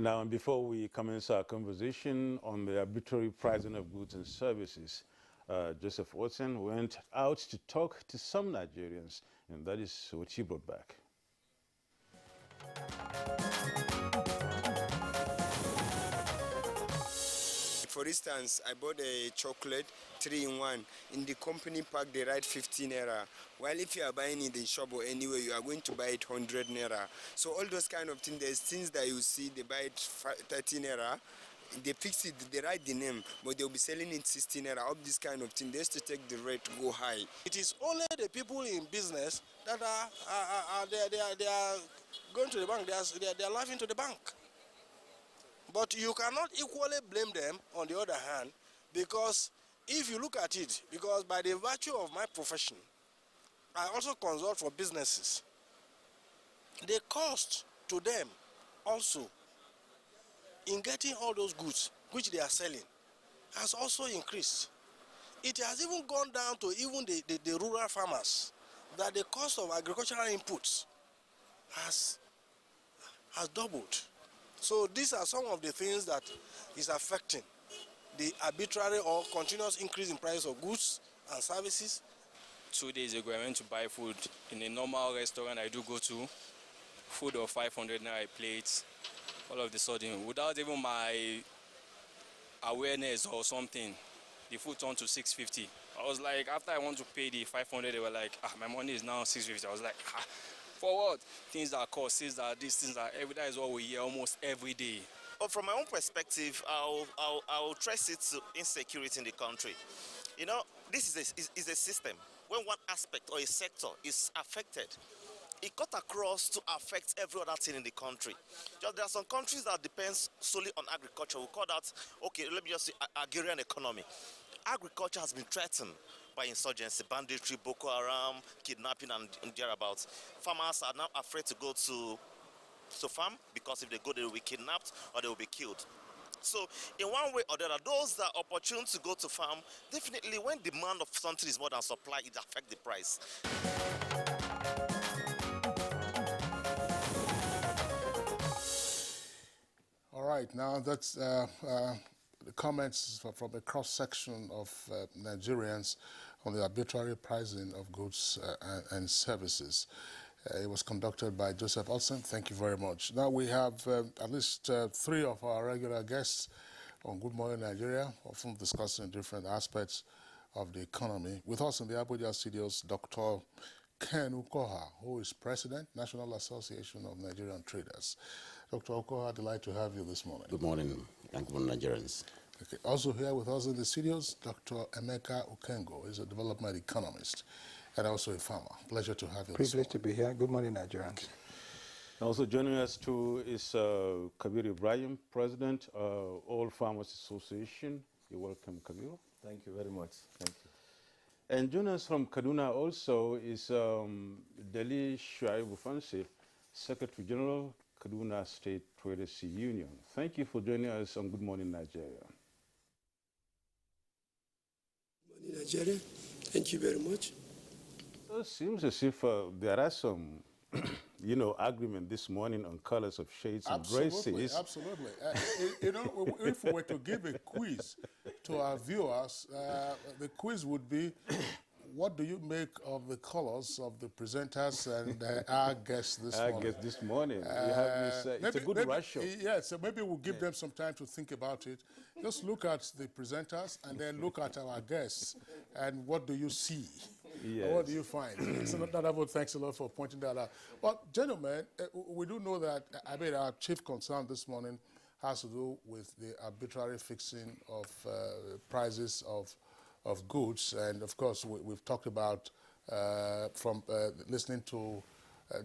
Now, before we commence our conversation on the arbitrary pricing of goods and services, Joseph Watson went out to talk to some Nigerians, and that is what he brought back. For instance, I bought a chocolate 3-in-1. In the company pack, they write 15 naira. While if you are buying in the shop or anywhere, you are going to buy it 100 naira. So all those kind of things, there's things that you see, they buy it 30 naira. They fix it, they write the name, but they'll be selling it 16 naira. Up this kind of thing, they used to take the rate go high. It is only the people in business that they are going to the bank. They are laughing to the bank. But you cannot equally blame them on the other hand, because if you look at it, because by the virtue of my profession, I also consult for businesses. The cost to them also in getting all those goods which they are selling has also increased. It has even gone down to even the rural farmers, that the cost of agricultural inputs has doubled. So these are some of the things that is affecting the arbitrary or continuous increase in price of goods and services. 2 days ago, I went to buy food in a normal restaurant I do go to. Food of 500 naira a plate. All of a sudden, without even my awareness or something, the food turned to 650. I was like, after I want to pay the 500, they were like, my money is now 650. I was like, for what? Things that cost, things that this, things that every day is what we hear almost every day. But from my own perspective, I'll trace it to insecurity in the country. You know, this is a system. When one aspect or a sector is affected, it cut across to affect every other thing in the country. Just there are some countries that depend solely on agriculture. We call that, okay, let me just say, agrarian economy. Agriculture has been threatened by insurgency, banditry, Boko Haram, kidnapping, and thereabouts. Farmers are now afraid to go to farm, because if they go, they will be kidnapped or they will be killed. So in one way or the other, those that are opportune to go to farm, definitely when demand of something is more than supply, it affects the price. All right, now that's the comments from a cross-section of Nigerians on the arbitrary pricing of goods and services. It was conducted by Joseph Watson. Thank you very much. Now we have at least 3 of our regular guests on Good Morning Nigeria, often discussing different aspects of the economy. With us in the Abuja studios, Dr. Ken Ukoha, who is President, National Association of Nigerian Traders. Dr. Ukoha, delighted to have you this morning. Good morning, and good morning, Nigerians. Okay. Also here with us in the studios, Dr. Emeka Ukengo is a development economist and also a farmer. Pleasure to have you. Privileged to be here. Good morning, Nigerians. Okay. Also joining us too is Kabir Ibrahim, President of All Farmers Association. You're welcome, Kabir. Thank you very much. Thank you. And joining us from Kaduna also is Deli Shuaibu Fansi, Secretary General, Kaduna State Traders Union. Thank you for joining us on Good Morning Nigeria. Good morning, Nigeria. Thank you very much. So it seems as if there are some, agreement this morning on colors of shades and braces. Absolutely. If we were to give a quiz to our viewers, the quiz would be, what do you make of the colors of the presenters and our guests this morning? Our guests this morning. We have this, it's a good ratio. Yeah, so maybe we'll give them some time to think about it. Just look at the presenters and then look at our guests, and what do you see? Yes. What do you find? So thanks a lot for pointing that out. But gentlemen, we do know that, our chief concern this morning has to do with the arbitrary fixing of prices of goods. And of course, we've talked about, from listening to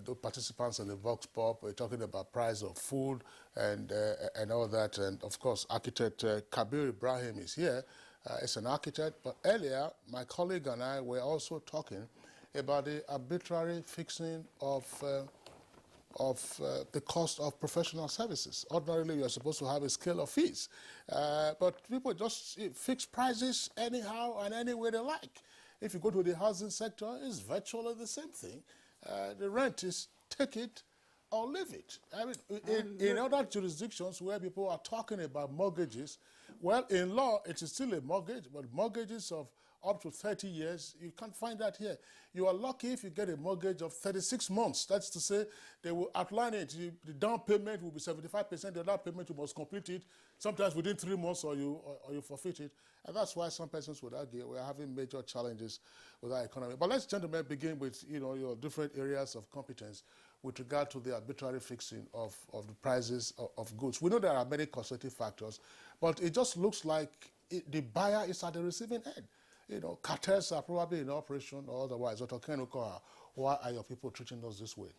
the participants in the Vox Pop, we're talking about price of food and all that. And of course, architect Kabir Ibrahim is here. Is an architect, but earlier my colleague and I were also talking about the arbitrary fixing of the cost of professional services. Ordinarily, you're supposed to have a scale of fees, but people just fix prices anyhow and any way they like. If you go to the housing sector, it's virtually the same thing. The rent is take it or leave it. I mean, in other jurisdictions where people are talking about mortgages, well, in law, it is still a mortgage, but mortgages of up to 30 years, you can't find that here. You are lucky if you get a mortgage of 36 months. That's to say, they will outline it. The down payment will be 75%, the down payment you must complete it, sometimes within 3 months or you forfeit it. And that's why some persons would argue we're having major challenges with our economy. But let's, gentlemen, begin with your different areas of competence with regard to the arbitrary fixing of the prices of goods. We know there are many constitutive factors, but it just looks like the buyer is at the receiving end. Cartels are probably in operation or otherwise. Dr. Kenuka, why are your people treating us this way?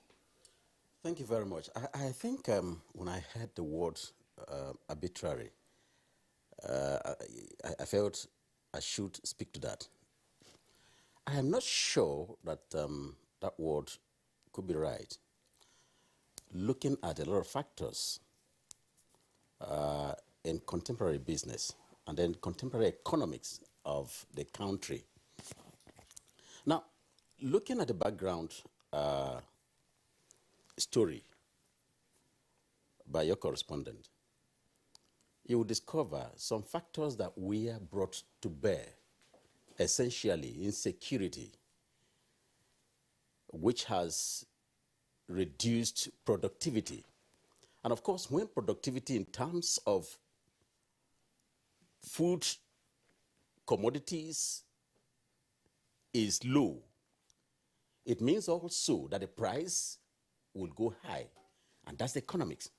Thank you very much. I think when I heard the word arbitrary, I felt I should speak to that. I am not sure that that word could be right. Looking at a lot of factors in contemporary business and then contemporary economics of the country. Now, looking at the background story by your correspondent, you will discover some factors that were brought to bear, essentially insecurity, which has reduced productivity. And of course, when productivity in terms of food commodities is low, it means also that the price will go high, and that's the economics.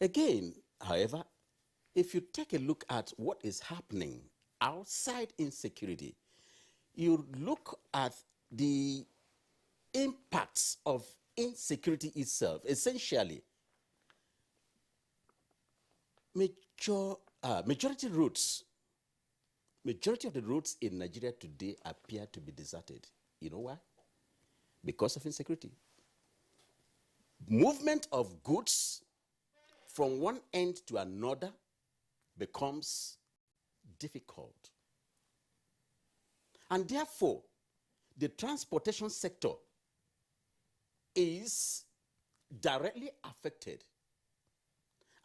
Again, however, if you take a look at what is happening outside insecurity, you look at the impacts of insecurity itself. Essentially, majority of the roads in Nigeria today appear to be deserted. You know why? Because of insecurity. Movement of goods from one end to another becomes difficult. And therefore, the transportation sector is directly affected.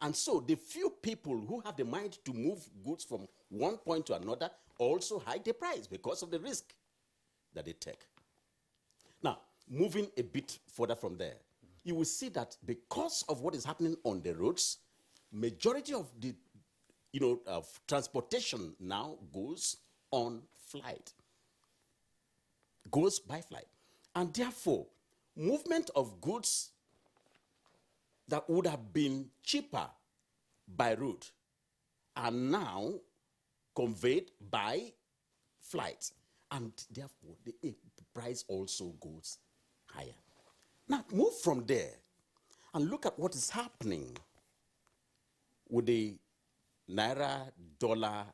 And so the few people who have the mind to move goods from one point to another also hike the price because of the risk that they take. Now, moving a bit further from there, you will see that because of what is happening on the roads, majority of the of transportation now goes on flight, goes by flight. And therefore, movement of goods that would have been cheaper by road are now conveyed by flight. And therefore, the price also goes higher. Now, move from there and look at what is happening with the Naira-dollar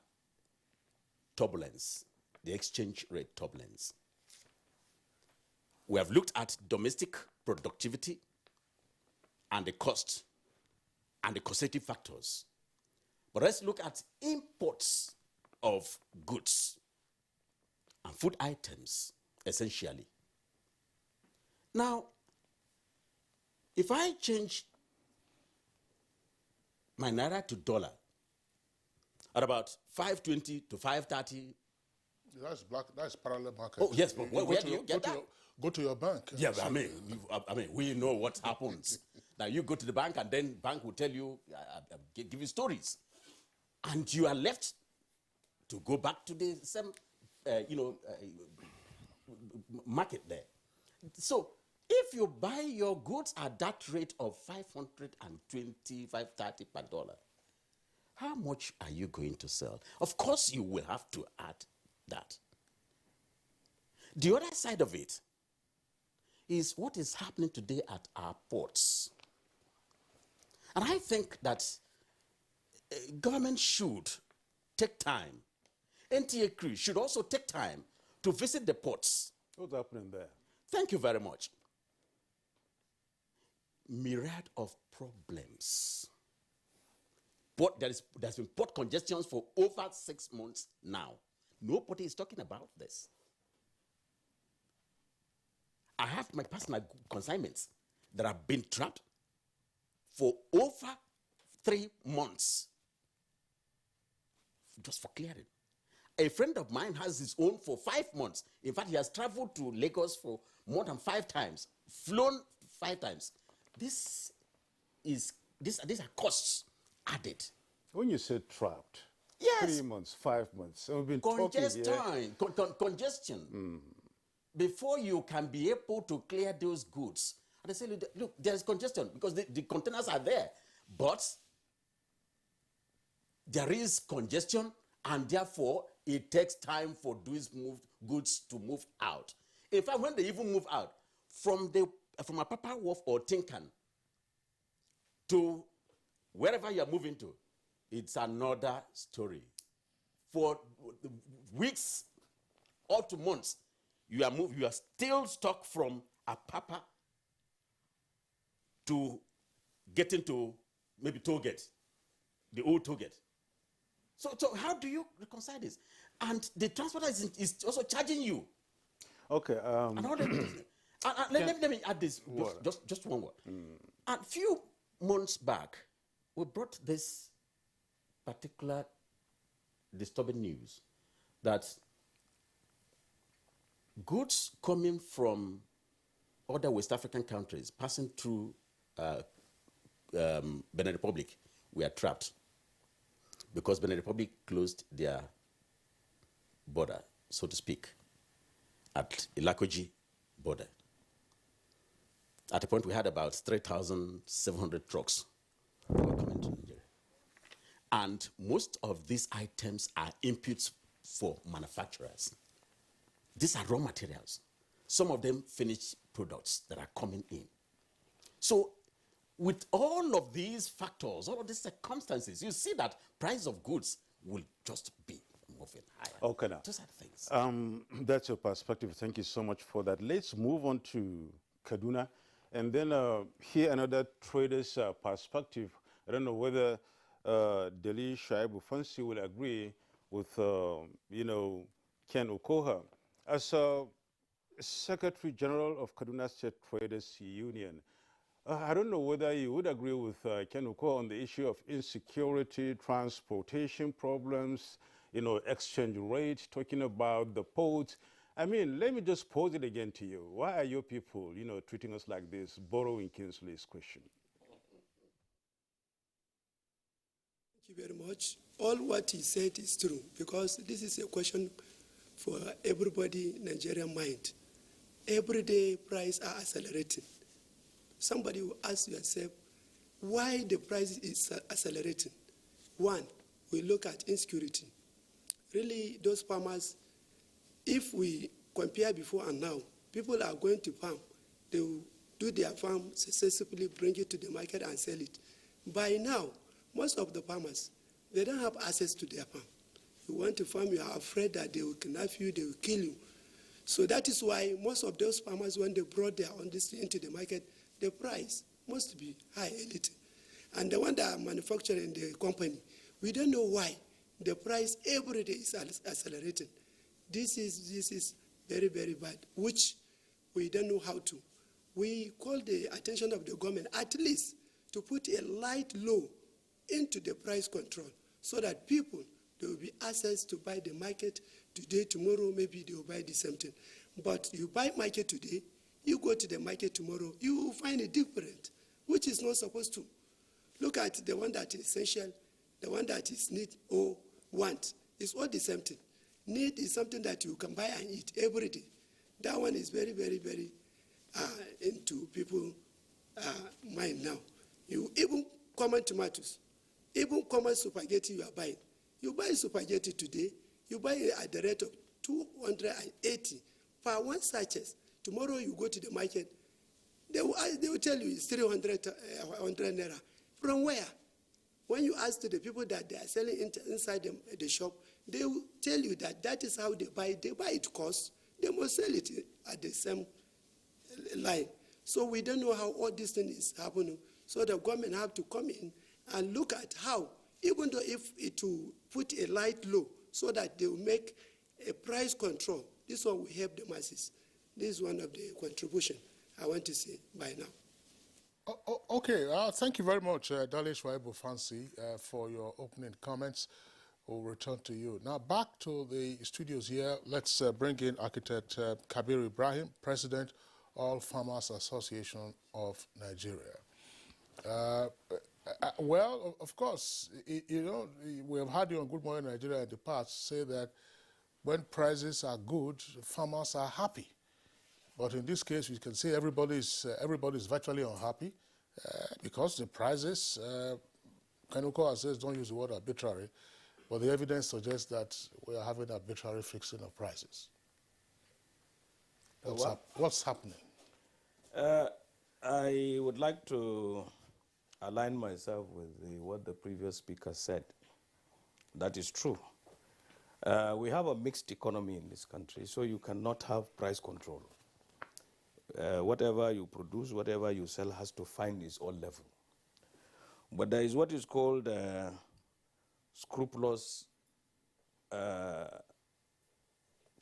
turbulence, the exchange rate turbulence. We have looked at domestic productivity and the cost and the causative factors. But let's look at imports of goods and food items, essentially. Now, if I change my Naira to dollar at about 520 to 530. That's parallel market. Oh, yes, but where do you get that? Go to your bank. Yeah, I mean, we know what happens. Now, you go to the bank, and then bank will tell you, give you stories. And you are left to go back to the same, market there. So, if you buy your goods at that rate of 520, 530 per dollar, how much are you going to sell? Of course, you will have to add that. The other side of it is what is happening today at our ports. And I think that government should take time. NTA crew should also take time to visit the ports. What's happening there? Thank you very much. Myriad of problems. There's been port congestions for over 6 months now. Nobody is talking about this. I have my personal consignments that have been trapped for over 3 months just for clearing. A friend of mine has his own for 5 months. In fact, he has traveled to Lagos for more than 5 times, flown 5 times. These are costs added. When you say trapped, yes, 3 months, 5 months, we've been congestion. Before you can be able to clear those goods. And they say, look, there's congestion because the containers are there, but there is congestion, and therefore it takes time for these goods to move out. In fact, when they even move out from Apapa Wharf or Tinkan to wherever you're moving to, it's another story. For weeks up to months, you are still stuck from Apapa to getting to maybe toll gate, the old toll gate. So how do you reconcile this? And the transporter is also charging you. Okay. Let me add this, just one word. A few months back, we brought this particular disturbing news that goods coming from other West African countries passing through Benin Republic were trapped because Benin Republic closed their border, so to speak, at Ilakoji border. At a point, we had about 3,700 trucks that were coming to Nigeria. And most of these items are inputs for manufacturers. These are raw materials. Some of them finished products that are coming in. So with all of these factors, all of these circumstances, you see that price of goods will just be moving higher. Okay, now. Those are the things. That's your perspective. Thank you so much for that. Let's move on to Kaduna and then hear another trader's perspective. I don't know whether Deli Shaibu Fancy will agree with, Ken Okoha. As Secretary General of Kaduna State Traders Union, I don't know whether you would agree with Ken Okoha on the issue of insecurity, transportation problems, exchange rate, talking about the ports. I mean, let me just pose it again to you. Why are your people, treating us like this, borrowing Kingsley's question? Thank you very much. All what he said is true, because this is a question for everybody in Nigerian mind. Every day prices are accelerating. Somebody will ask yourself, why the price is accelerating? One, we look at insecurity. Really, those farmers, if we compare before and now, people are going to farm. They will do their farm successfully, bring it to the market and sell it. By now, most of the farmers, they don't have access to their farm. You want to farm, you are afraid that they will kidnap you, they will kill you. So that is why most of those farmers, when they brought their own thing into the market, the price must be high a little. And the one that are manufacturing the company, we don't know why the price every day is accelerating. This is very, very bad, which we don't know how to. We call the attention of the government at least to put a light law into the price control so that people, there will be access to buy the market today, tomorrow, maybe they will buy the same thing. But you buy market today, you go to the market tomorrow, you will find it different, which is not supposed to. Look at the one that is essential, the one that is need or want. It's all the same thing. Need is something that you can buy and eat every day. That one is very, very, very into people's mind now. You even common tomatoes, even common spaghetti you are buying. You buy spaghetti today, you buy it at the rate of 280 per one sachet. Tomorrow you go to the market, they will tell you it's 300 naira. From where? When you ask to the people that they are selling inside the shop, they will tell you that that is how they buy it. They buy it cost, they must sell it at the same line. So we don't know how all this thing is happening. So the government have to come in and look at how, even though if it will put a light law so that they will make a price control, this one will help the masses. This is one of the contribution I want to say by now. Okay, thank you very much, Dale Shwaibu Fancy, for your opening comments. We'll return to you. Now, back to the studios here. Let's bring in Architect Kabir Ibrahim, President, All Farmers Association of Nigeria. Well, of course, you know, we have had you on Good Morning Nigeria in the past say that when prices are good, farmers are happy. But in this case, we can say everybody's virtually unhappy because the prices, Kanuko says don't use the word arbitrary, but the evidence suggests that we are having arbitrary fixing of prices. What's happening? I would like to align myself with what the previous speaker said. That is true. We have a mixed economy in this country, so you cannot have price control. Whatever you produce, whatever you sell has to find its own level. But there is what is called scrupulous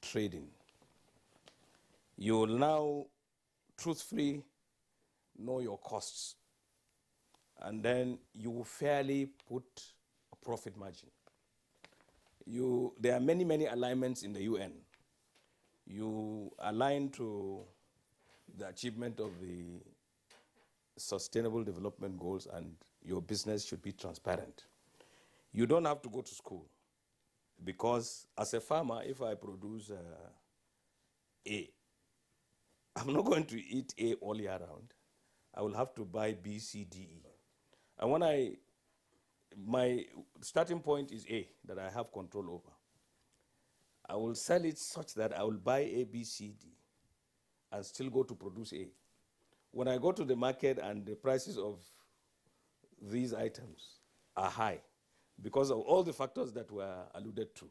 trading. You will now truthfully know your costs, and then you will fairly put a profit margin. There are many, many alignments in the UN. You align to the achievement of the Sustainable Development Goals, and your business should be transparent. You don't have to go to school, because as a farmer, if I produce A, I'm not going to eat A all year round. I will have to buy B, C, D, E. And when my starting point is A, that I have control over, I will sell it such that I will buy A, B, C, D, and still go to produce A. When I go to the market and the prices of these items are high because of all the factors that were alluded to,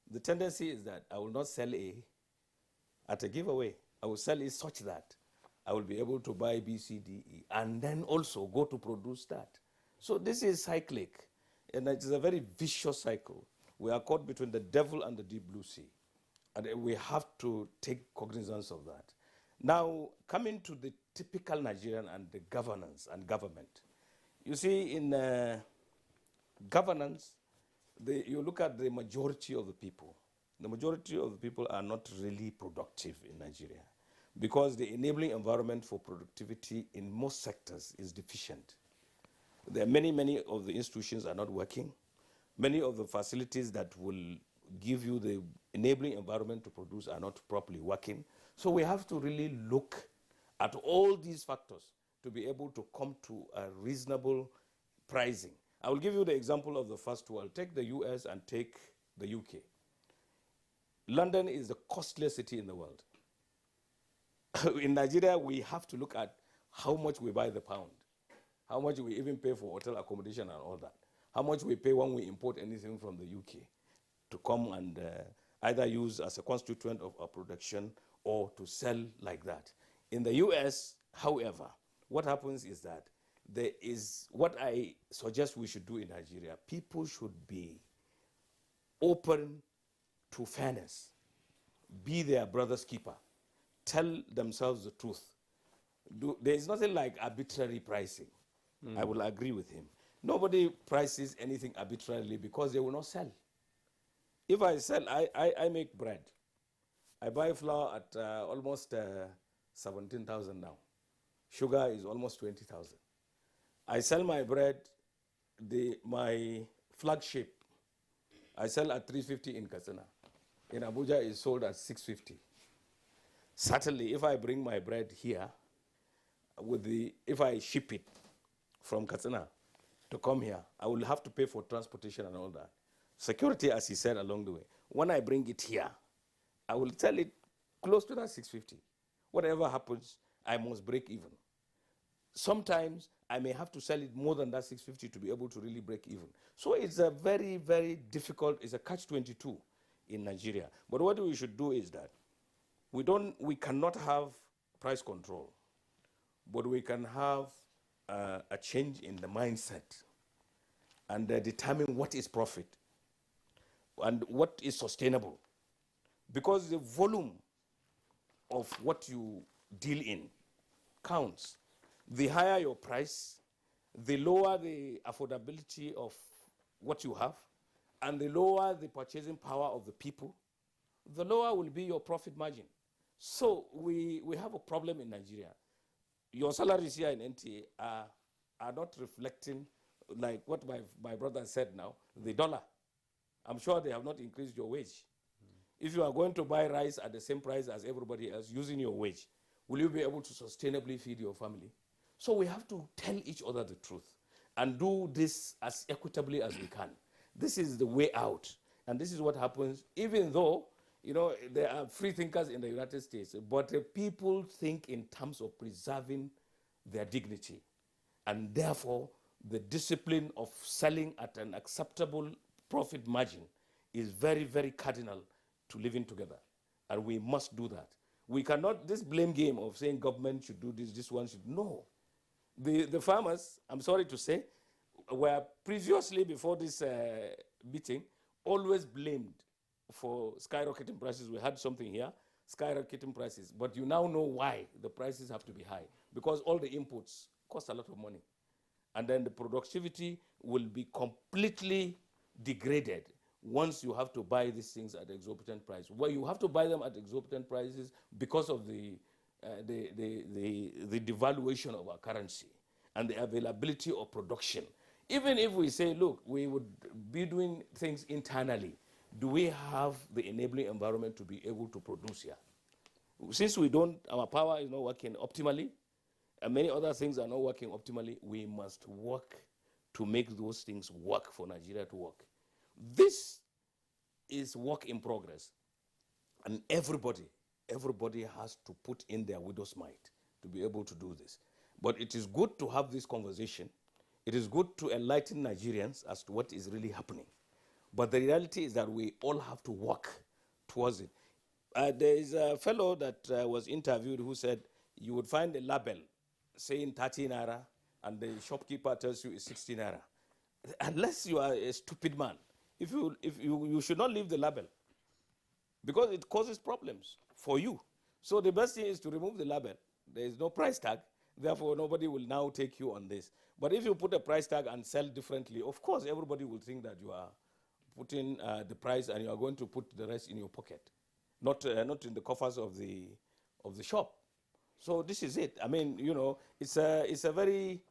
the tendency is that I will not sell A at a giveaway. I will sell it such that I will be able to buy B, C, D, E, and then also go to produce that. So this is cyclic, and it is a very vicious cycle. We are caught between the devil and the deep blue sea, and we have to take cognizance of that. Now, coming to the typical Nigerian and the governance and government. You see, in governance, you look at the majority of the people. The majority of the people are not really productive in Nigeria because the enabling environment for productivity in most sectors is deficient. There are many, many of the institutions are not working. Many of the facilities that will give you the enabling environment to produce are not properly working. So we have to really look at all these factors to be able to come to a reasonable pricing. I will give you the example of the first two. I'll take the US and take the UK. London is the costliest city in the world. In Nigeria, we have to look at how much we buy the pound, how much we even pay for hotel accommodation and all that, how much we pay when we import anything from the UK to come and either use as a constituent of our production or to sell like that. In the US, however, what happens is that there is what I suggest we should do in Nigeria. People should be open to fairness, be their brother's keeper, tell themselves the truth. There is nothing like arbitrary pricing. I will agree with him. Nobody prices anything arbitrarily because they will not sell. If I sell, I make bread. I buy flour at almost 17,000 now. Sugar is almost 20,000. I sell my bread, my flagship, I sell at 350 in Katsina. In Abuja, it's sold at 650. Certainly, if I bring my bread here, if I ship it from Katsina to come here, I will have to pay for transportation and all that. Security, as he said, along the way. When I bring it here, I will sell it close to that 650. Whatever happens, I must break even. Sometimes I may have to sell it more than that 650 to be able to really break even. So it's a very, very difficult, it's a catch-22 in Nigeria. But what we should do is that we cannot have price control, but we can have a change in the mindset and determine what is profit and what is sustainable. Because the volume of what you deal in counts. The higher your price, the lower the affordability of what you have, and the lower the purchasing power of the people, the lower will be your profit margin. So we have a problem in Nigeria. Your salaries here in NTA are not reflecting, like what my brother said now, the dollar. I'm sure they have not increased your wage. If you are going to buy rice at the same price as everybody else using your wage, will you be able to sustainably feed your family? So we have to tell each other the truth and do this as equitably as we can. This is the way out. And this is what happens, even though, you know, there are free thinkers in the United States, but people think in terms of preserving their dignity. And therefore, the discipline of selling at an acceptable profit margin is very, very cardinal to living together. And we must do that. We cannot, this blame game of saying government should do this, this one should, no. The farmers, I'm sorry to say, were previously, before this meeting, always blamed for skyrocketing prices. We had something here, skyrocketing prices. But you now know why the prices have to be high. Because all the inputs cost a lot of money. And then the productivity will be completely degraded once you have to buy these things at exorbitant price. Well, you have to buy them at exorbitant prices because of the devaluation of our currency and the availability of production. Even if we say, look, we would be doing things internally, do we have the enabling environment to be able to produce here? Since we don't, our power is not working optimally, and many other things are not working optimally, we must work to make those things work for Nigeria to work. This is work in progress, and everybody has to put in their widow's mite to be able to do this. But it is good to have this conversation. It is good to enlighten Nigerians as to what is really happening. But the reality is that we all have to work towards it. There is a fellow that was interviewed who said you would find a label saying 30 naira and the shopkeeper tells you it's 60 naira. Unless you are a stupid man, if you should not leave the label because it causes problems for you. So the best thing is to remove the label. There is no price tag, therefore nobody will now take you on this. But if you put a price tag and sell differently, of course everybody will think that you are putting the price and you are going to put the rest in your pocket, not in the coffers of the shop. So this is it. I mean, you know, it's a very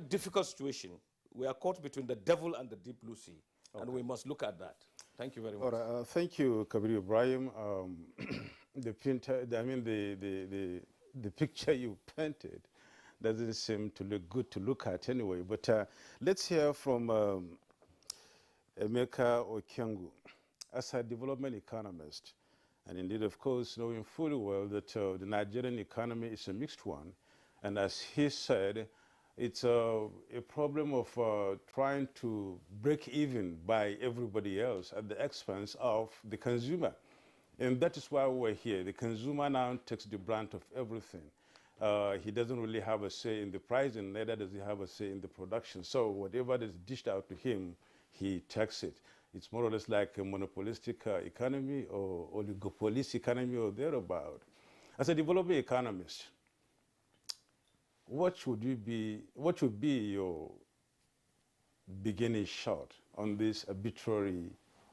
difficult situation. We are caught between the devil and the deep blue sea, and we must look at that. Thank you very much. All right, thank you, Kabir Ibrahim. The picture you painted doesn't seem to look good to look at anyway. But let's hear from Emeka Okiangu, as a development economist, and indeed, of course, knowing fully well that the Nigerian economy is a mixed one, and as he said, it's a problem of trying to break even by everybody else at the expense of the consumer. And that is why we're here. The consumer now takes the brunt of everything. He doesn't really have a say in the price, and neither does he have a say in the production. So whatever is dished out to him, he takes it. It's more or less like a monopolistic economy or oligopolistic economy or thereabout. As a developing economist, what should be your beginning shot on this arbitrary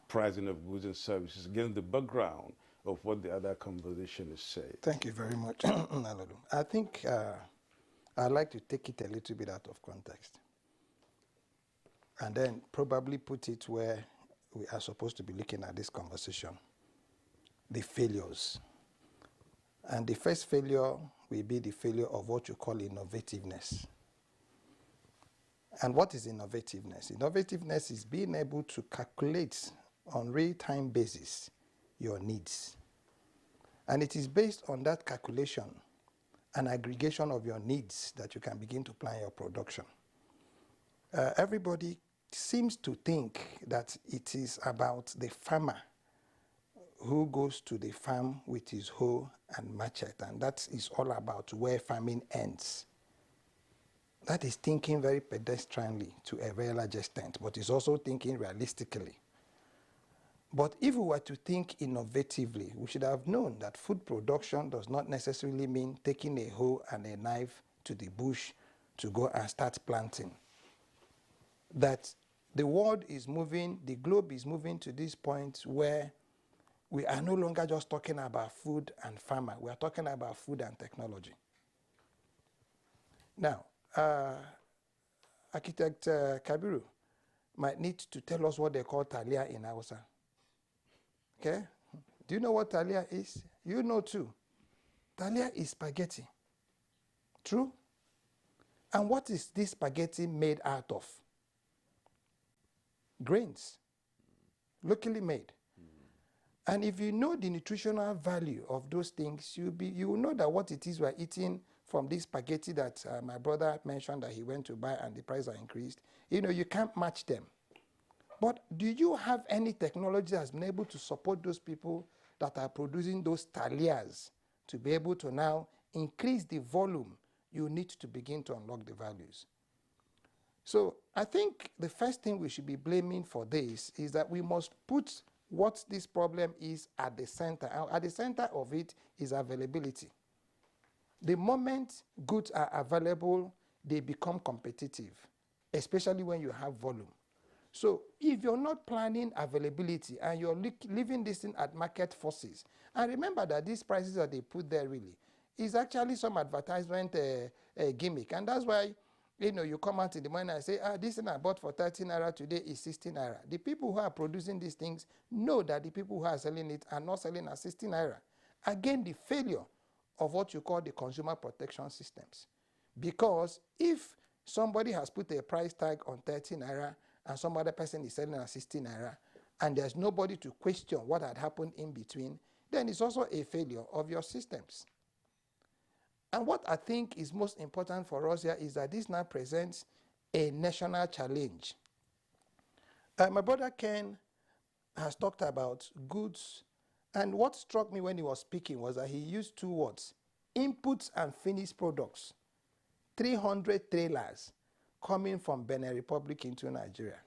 pricing of goods and services against the background of what the other conversation is saying? Thank you very much, Nalodu. I think I'd like to take it a little bit out of context and then probably put it where we are supposed to be looking at this conversation, the failures. And the first failure will be the failure of what you call innovativeness. And what is innovativeness? Innovativeness is being able to calculate on real-time basis your needs. And it is based on that calculation and aggregation of your needs that you can begin to plan your production. Everybody seems to think that it is about the farmer who goes to the farm with his hoe and machete, and that is all about where farming ends. That is thinking very pedestrianly to a very large extent, but is also thinking realistically. But if we were to think innovatively, we should have known that food production does not necessarily mean taking a hoe and a knife to the bush to go and start planting. That the world is moving, the globe is moving to this point where we are no longer just talking about food and farmer. We are talking about food and technology. Now, Architect Kabiru might need to tell us what they call talia in Hausa. Okay? Do you know what talia is? You know too. Talia is spaghetti. True? And what is this spaghetti made out of? Grains. Locally made. And if you know the nutritional value of those things, you will know that what it is we're eating from this spaghetti that my brother mentioned that he went to buy and the price are increased. You know, you can't match them. But do you have any technology that's been able to support those people that are producing those talias to be able to now increase the volume you need to begin to unlock the values? So I think the first thing we should be blaming for this is that we must put what this problem is at the center. At the center of it is availability. The moment goods are available, they become competitive, especially when you have volume. So if you're not planning availability and you're leaving this thing at market forces, and remember that these prices that they put there really is actually some advertisement gimmick. And that's why, you come out in the morning and say, this thing I bought for 13 naira today is 16 naira. The people who are producing these things know that the people who are selling it are not selling at 16 naira. Again, the failure of what you call the consumer protection systems. Because if somebody has put a price tag on 13 naira and some other person is selling at 16 naira, and there's nobody to question what had happened in between, then it's also a failure of your systems. And what I think is most important for us here is that this now presents a national challenge. My brother Ken has talked about goods, and what struck me when he was speaking was that he used two words, inputs and finished products. 300 trailers coming from Benin Republic into Nigeria.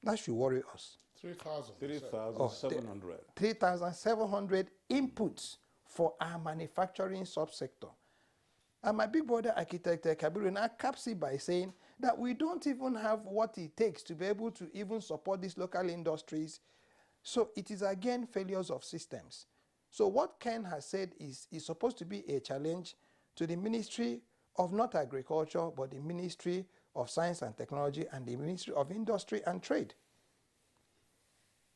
That should worry us. 3,700. 3,700 inputs for our manufacturing subsector. And my big brother, Architect Kabiru, now caps it by saying that we don't even have what it takes to be able to even support these local industries. So it is again failures of systems. So what Ken has said is supposed to be a challenge to the Ministry of not Agriculture, but the Ministry of Science and Technology and the Ministry of Industry and Trade.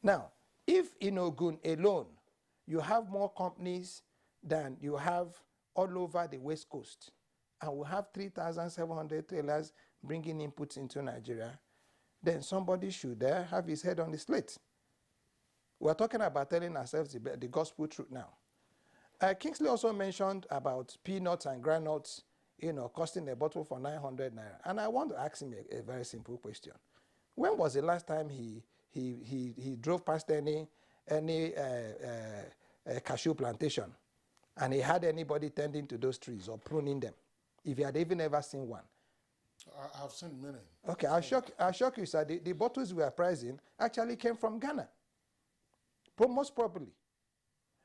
Now, if in Ogun alone, you have more companies than you have all over the West Coast, and we have 3,700 trailers bringing inputs into Nigeria, then somebody should have his head on the slate. We're talking about telling ourselves the gospel truth now. Kingsley also mentioned about peanuts and granules, costing a bottle for 900 naira. And I want to ask him a very simple question. When was the last time he drove past any cashew plantation and he had anybody tending to those trees or pruning them, if he had even ever seen one? I've seen many. Okay, I'll shock you, sir. The bottles we are pricing actually came from Ghana. Most probably.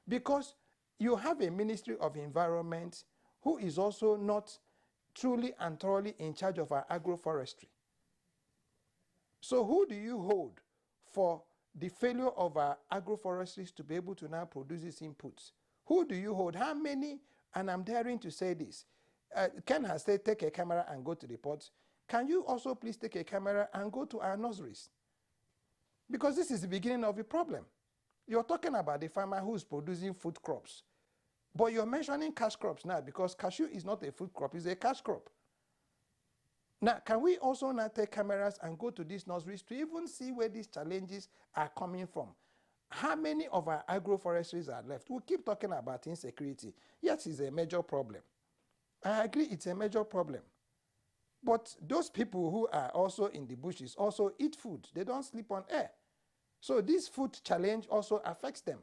Because you have a Ministry of Environment who is also not truly and thoroughly in charge of our agroforestry. So who do you hold for the failure of our agroforestries to be able to now produce these inputs? Who do you hold? How many? And I'm daring to say this. Ken has said, take a camera and go to the ports. Can you also please take a camera and go to our nurseries? Because this is the beginning of the problem. You're talking about the farmer who's producing food crops. But you're mentioning cash crops now because cashew is not a food crop, it's a cash crop. Now, can we also now take cameras and go to these nurseries to even see where these challenges are coming from? How many of our agroforestries are left? We keep talking about insecurity. Yes, it's a major problem. I agree it's a major problem. But those people who are also in the bushes also eat food. They don't sleep on air. So this food challenge also affects them.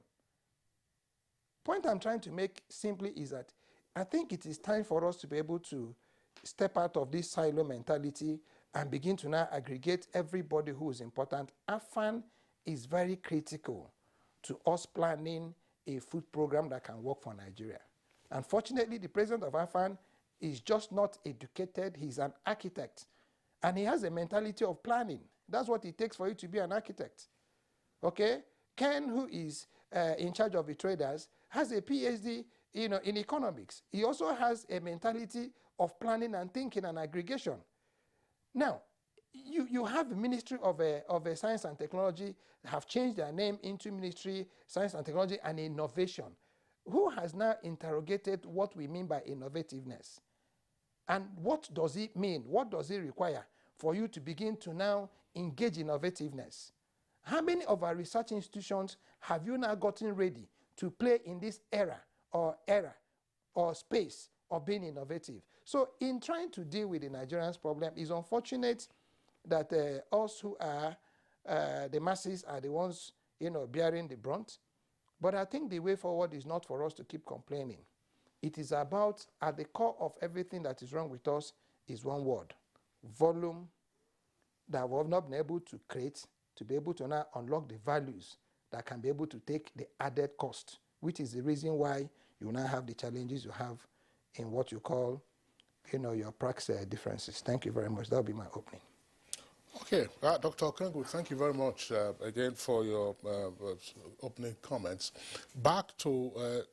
Point I'm trying to make simply is that I think it is time for us to be able to step out of this silo mentality and begin to now aggregate everybody who is important. AFAN is very critical to us planning a food program that can work for Nigeria. Unfortunately, the president of AFAN is just not educated. He's an architect. And he has a mentality of planning. That's what it takes for you to be an architect. Okay? Ken, who is in charge of the traders, has a PhD in economics. He also has a mentality of planning and thinking and aggregation. Now, you have the Ministry of Science and Technology have changed their name into Ministry Science and Technology and Innovation. Who has now interrogated what we mean by innovativeness? And what does it mean? What does it require for you to begin to now engage in innovativeness? How many of our research institutions have you now gotten ready to play in this era or space of being innovative? So in trying to deal with the Nigerians' problem, it's unfortunate that us who are the masses are the ones bearing the brunt. But I think the way forward is not for us to keep complaining. It is about, at the core of everything that is wrong with us is one word: volume, that we have not been able to create, to be able to now unlock the values that can be able to take the added cost, which is the reason why you now have the challenges you have in what you call, your praxis differences. Thank you very much. That'll be my opening. Okay, Dr. Okengu, thank you very much again for your opening comments. Back to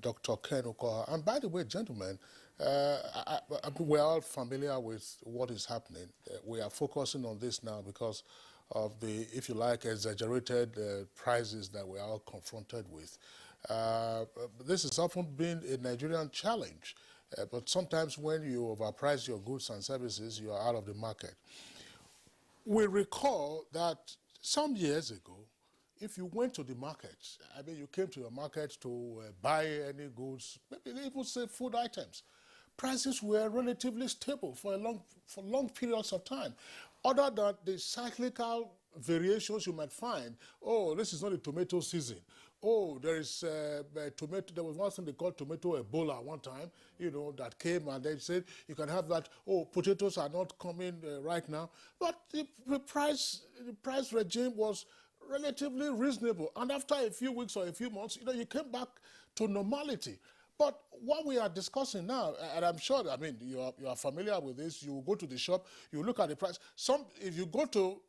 Dr. Ken Okoha. And by the way, gentlemen, we're all familiar with what is happening. We are focusing on this now because of the, if you like, exaggerated prices that we are all confronted with. This has often been a Nigerian challenge, but sometimes when you overprice your goods and services, you are out of the market. We recall that some years ago, if you went to the market, I mean, you came to your market to buy any goods, maybe even say food items, prices were relatively stable for long periods of time. Other than the cyclical variations you might find, oh, this is not a tomato season. Oh, there is tomato. There was one thing they called tomato Ebola one time, that came and they said you can have that. Oh, potatoes are not coming right now, but the price regime was relatively reasonable. And after a few weeks or a few months, you came back to normality. But what we are discussing now, and I'm sure, I mean, you are familiar with this. You go to the shop, you look at the price. If you go to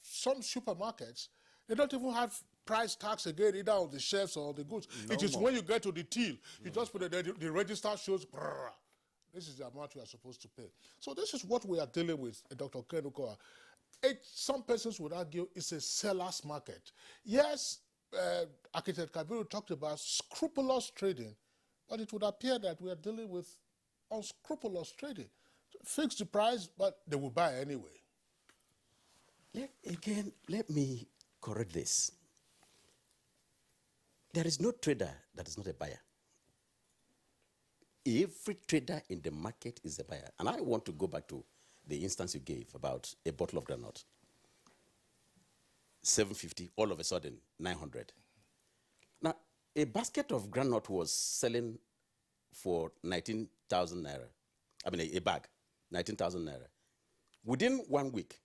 some supermarkets, they don't even have price tags again, either on the shelves or on the goods. It is when you get to the till, you just put it, the register shows, brrr, this is the amount you are supposed to pay. So this is what we are dealing with, Dr. Ken Okoha. Some persons would argue it's a seller's market. Yes, Architect Kabiru talked about scrupulous trading, but it would appear that we are dealing with unscrupulous trading. Fix the price, but they will buy anyway. Again, let me correct this. There is no trader that is not a buyer. Every trader in the market is a buyer. And I want to go back to the instance you gave about a bottle of granite. 750, all of a sudden, 900. Now, a basket of granite was selling for 19,000 naira. I mean, a bag, 19,000 naira. Within 1 week,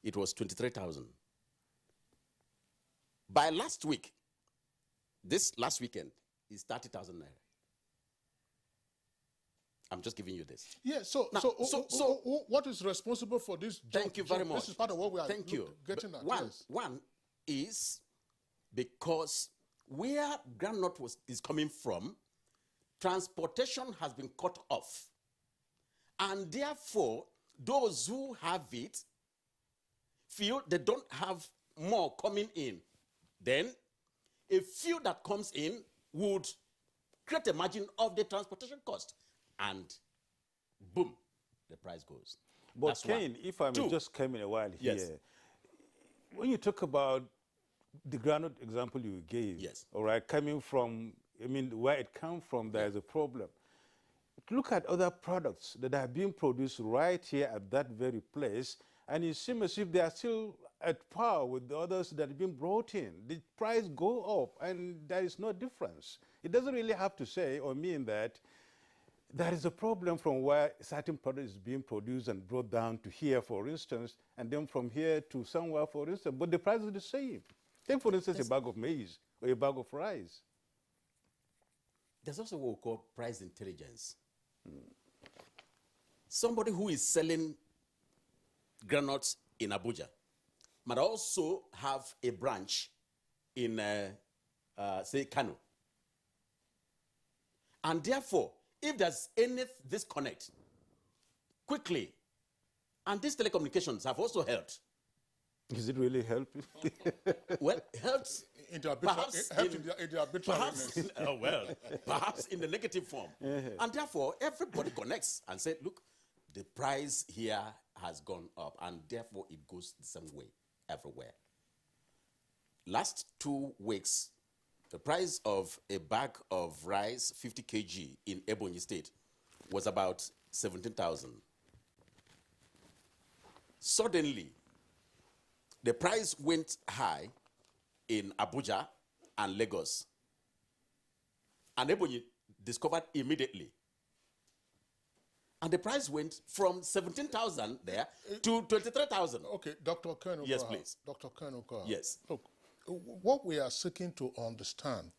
it was 23,000. By last week, this last weekend, is 30,000 naira. I'm just giving you this. Yeah, so what is responsible for this? Thank you very much. This is part of what we are getting at. One is because where granite is coming from, transportation has been cut off. And therefore, those who have it feel they don't have more coming in. Then, a few that comes in would create a margin of the transportation cost. And boom, the price goes. But That's Kane, if I may just come in a while yes. here. When you talk about the granite example you gave, yes. all right, coming from, I mean, where it comes from, there is a problem. Look at other products that are being produced right here at that very place, and it seems as if they are still at par with the others that have been brought in. The price go up, and there is no difference. It doesn't really have to say or mean that there is a problem from where certain product is being produced and brought down to here, for instance, and then from here to somewhere, for instance, but the price is the same. Take, for instance, a bag of maize or a bag of rice. There's also what we call price intelligence. Somebody who is selling granules in Abuja might also have a branch in, say, Kano. And therefore, if there's any disconnect, quickly, and these telecommunications have also helped. Is it really helping? Well, helps perhaps perhaps in the negative form. And therefore, everybody connects and says, look, the price here has gone up, and therefore it goes the same way everywhere. Last 2 weeks, the price of a bag of rice, 50 kg in Ebonyi State, was about 17,000. Suddenly, the price went high in Abuja and Lagos. And Ebonyi discovered immediately. And the price went from 17,000 there to 23,000. Okay, Dr. Colonel. Yes, please. Dr. Colonel. Yes. Look, what we are seeking to understand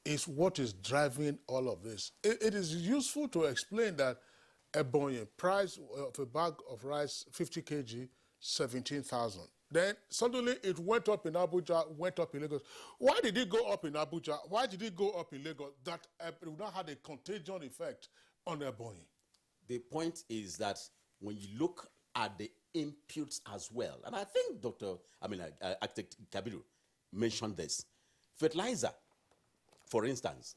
is what is driving all of this. It is useful to explain that Ebonyi, price of a bag of rice, 50 kg, 17,000. Then suddenly it went up in Abuja, went up in Lagos. Why did it go up in Abuja? Why did it go up in Lagos? That it would not have a contagion effect on Ebonyi. The point is that when you look at the inputs as well, and I think Architect Kabiru mentioned this, fertilizer, for instance,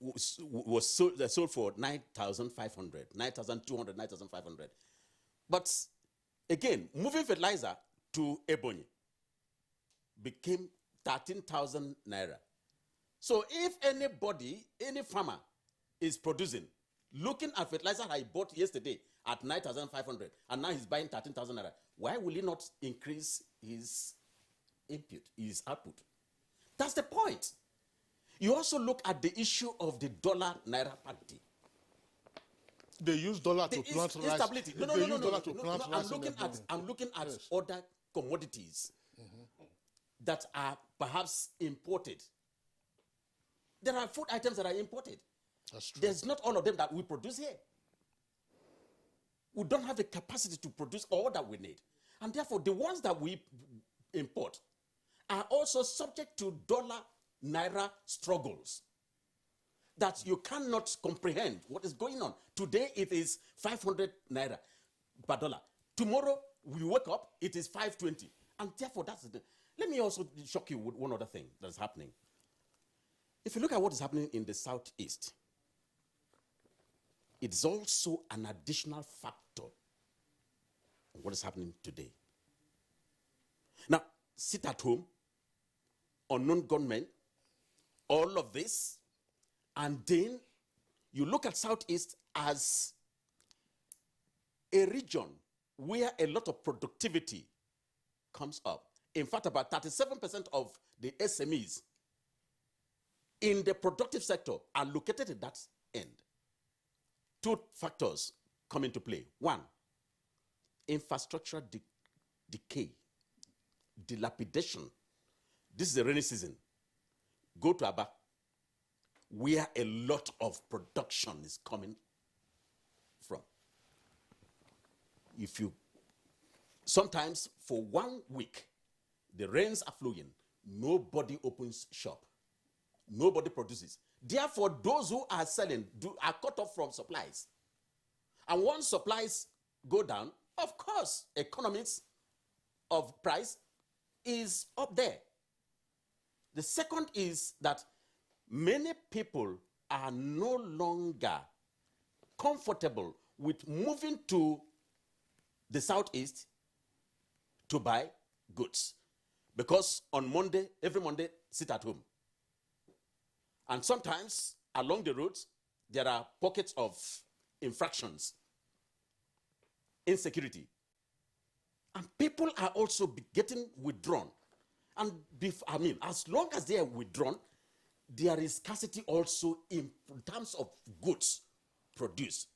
was sold for 9,500, 9,200, 9,500. But again, moving fertilizer to Ebonyi became 13,000 naira. So if anybody, any farmer is producing, looking at fertilizer I bought yesterday at 9,500 and now he's buying 13,000 naira, why will he not increase his input, his output? That's the point. You also look at the issue of the dollar-naira parity. They use dollar to plant rice. Instability. No. I'm looking at yes. other commodities that are perhaps imported. There are food items that are imported. That's true. There's not all of them that we produce here. We don't have the capacity to produce all that we need. And therefore, the ones that we import are also subject to dollar-naira struggles that you cannot comprehend what is going on. Today, it is 500 naira per dollar. Tomorrow, we wake up, it is 520. And therefore, that's the... Let me also shock you with one other thing that is happening. If you look at what is happening in the southeast, it's also an additional factor in what is happening today. Now, sit at home, unknown gunmen, all of this, and then you look at Southeast as a region where a lot of productivity comes up. In fact, about 37% of the SMEs in the productive sector are located at that end. 2 factors come into play. 1, infrastructure decay, dilapidation. This is the rainy season. Go to Aba, where a lot of production is coming from. Sometimes for 1 week, the rains are flowing, nobody opens shop, nobody produces. Therefore, those who are selling are cut off from supplies. And once supplies go down, of course, economics of price is up there. The second is that many people are no longer comfortable with moving to the southeast to buy goods. Because on Monday, every Monday, sit at home. And sometimes along the roads, there are pockets of infractions, insecurity. And people are also getting withdrawn. And as long as they are withdrawn, there is scarcity also in terms of goods produced.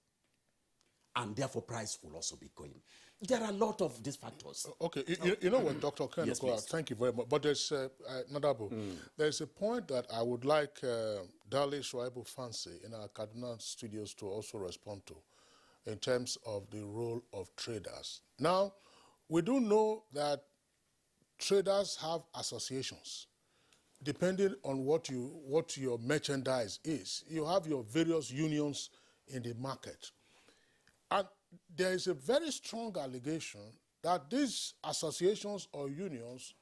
And therefore price will also be going. There are a lot of these factors. Okay, you know what, Dr. Ken, Yes, please. thank you very much. But there's, Nadabo, there's a point that I would like Dali Shuaibu Fancy in our Kaduna studios to also respond to in terms of the role of traders. Now, we do know that traders have associations. Depending on what your merchandise is, you have your various unions in the market. And there is a very strong allegation that these associations or unions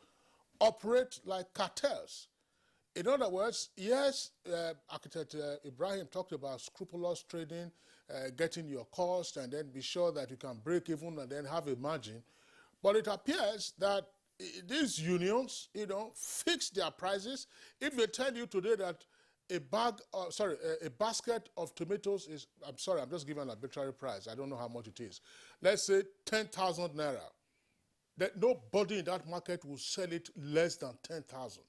operate like cartels. In other words, yes, Architect Ibrahim talked about scrupulous trading, getting your cost, and then be sure that you can break even and then have a margin. But it appears that these unions, fix their prices. If they tell you today that a basket of tomatoes is, I'm sorry, I'm just giving an arbitrary price. I don't know how much it is. Let's say 10,000 naira. That nobody in that market will sell it less than 10,000.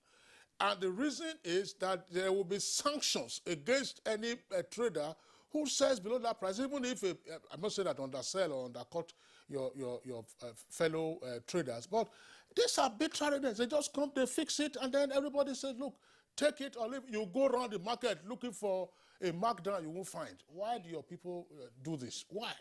And the reason is that there will be sanctions against any trader who sells below that price, even if, I'm not saying that undersell or undercut your fellow traders, but these arbitrariness, they just come, they fix it, and then everybody says, look, take it or leave it. You go around the market looking for a markdown you won't find. Why do your people do this? Why?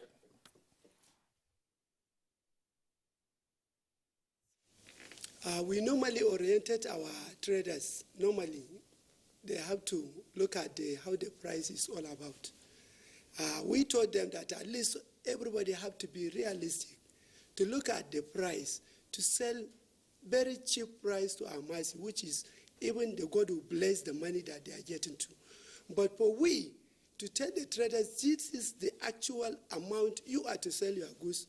We normally oriented our traders. Normally, they have to look at how the price is all about. We told them that at least everybody have to be realistic, to look at the price, to sell very cheap price to our masses, which is even the God will bless the money that they are getting to. But for we to tell the traders this is the actual amount you are to sell your goods,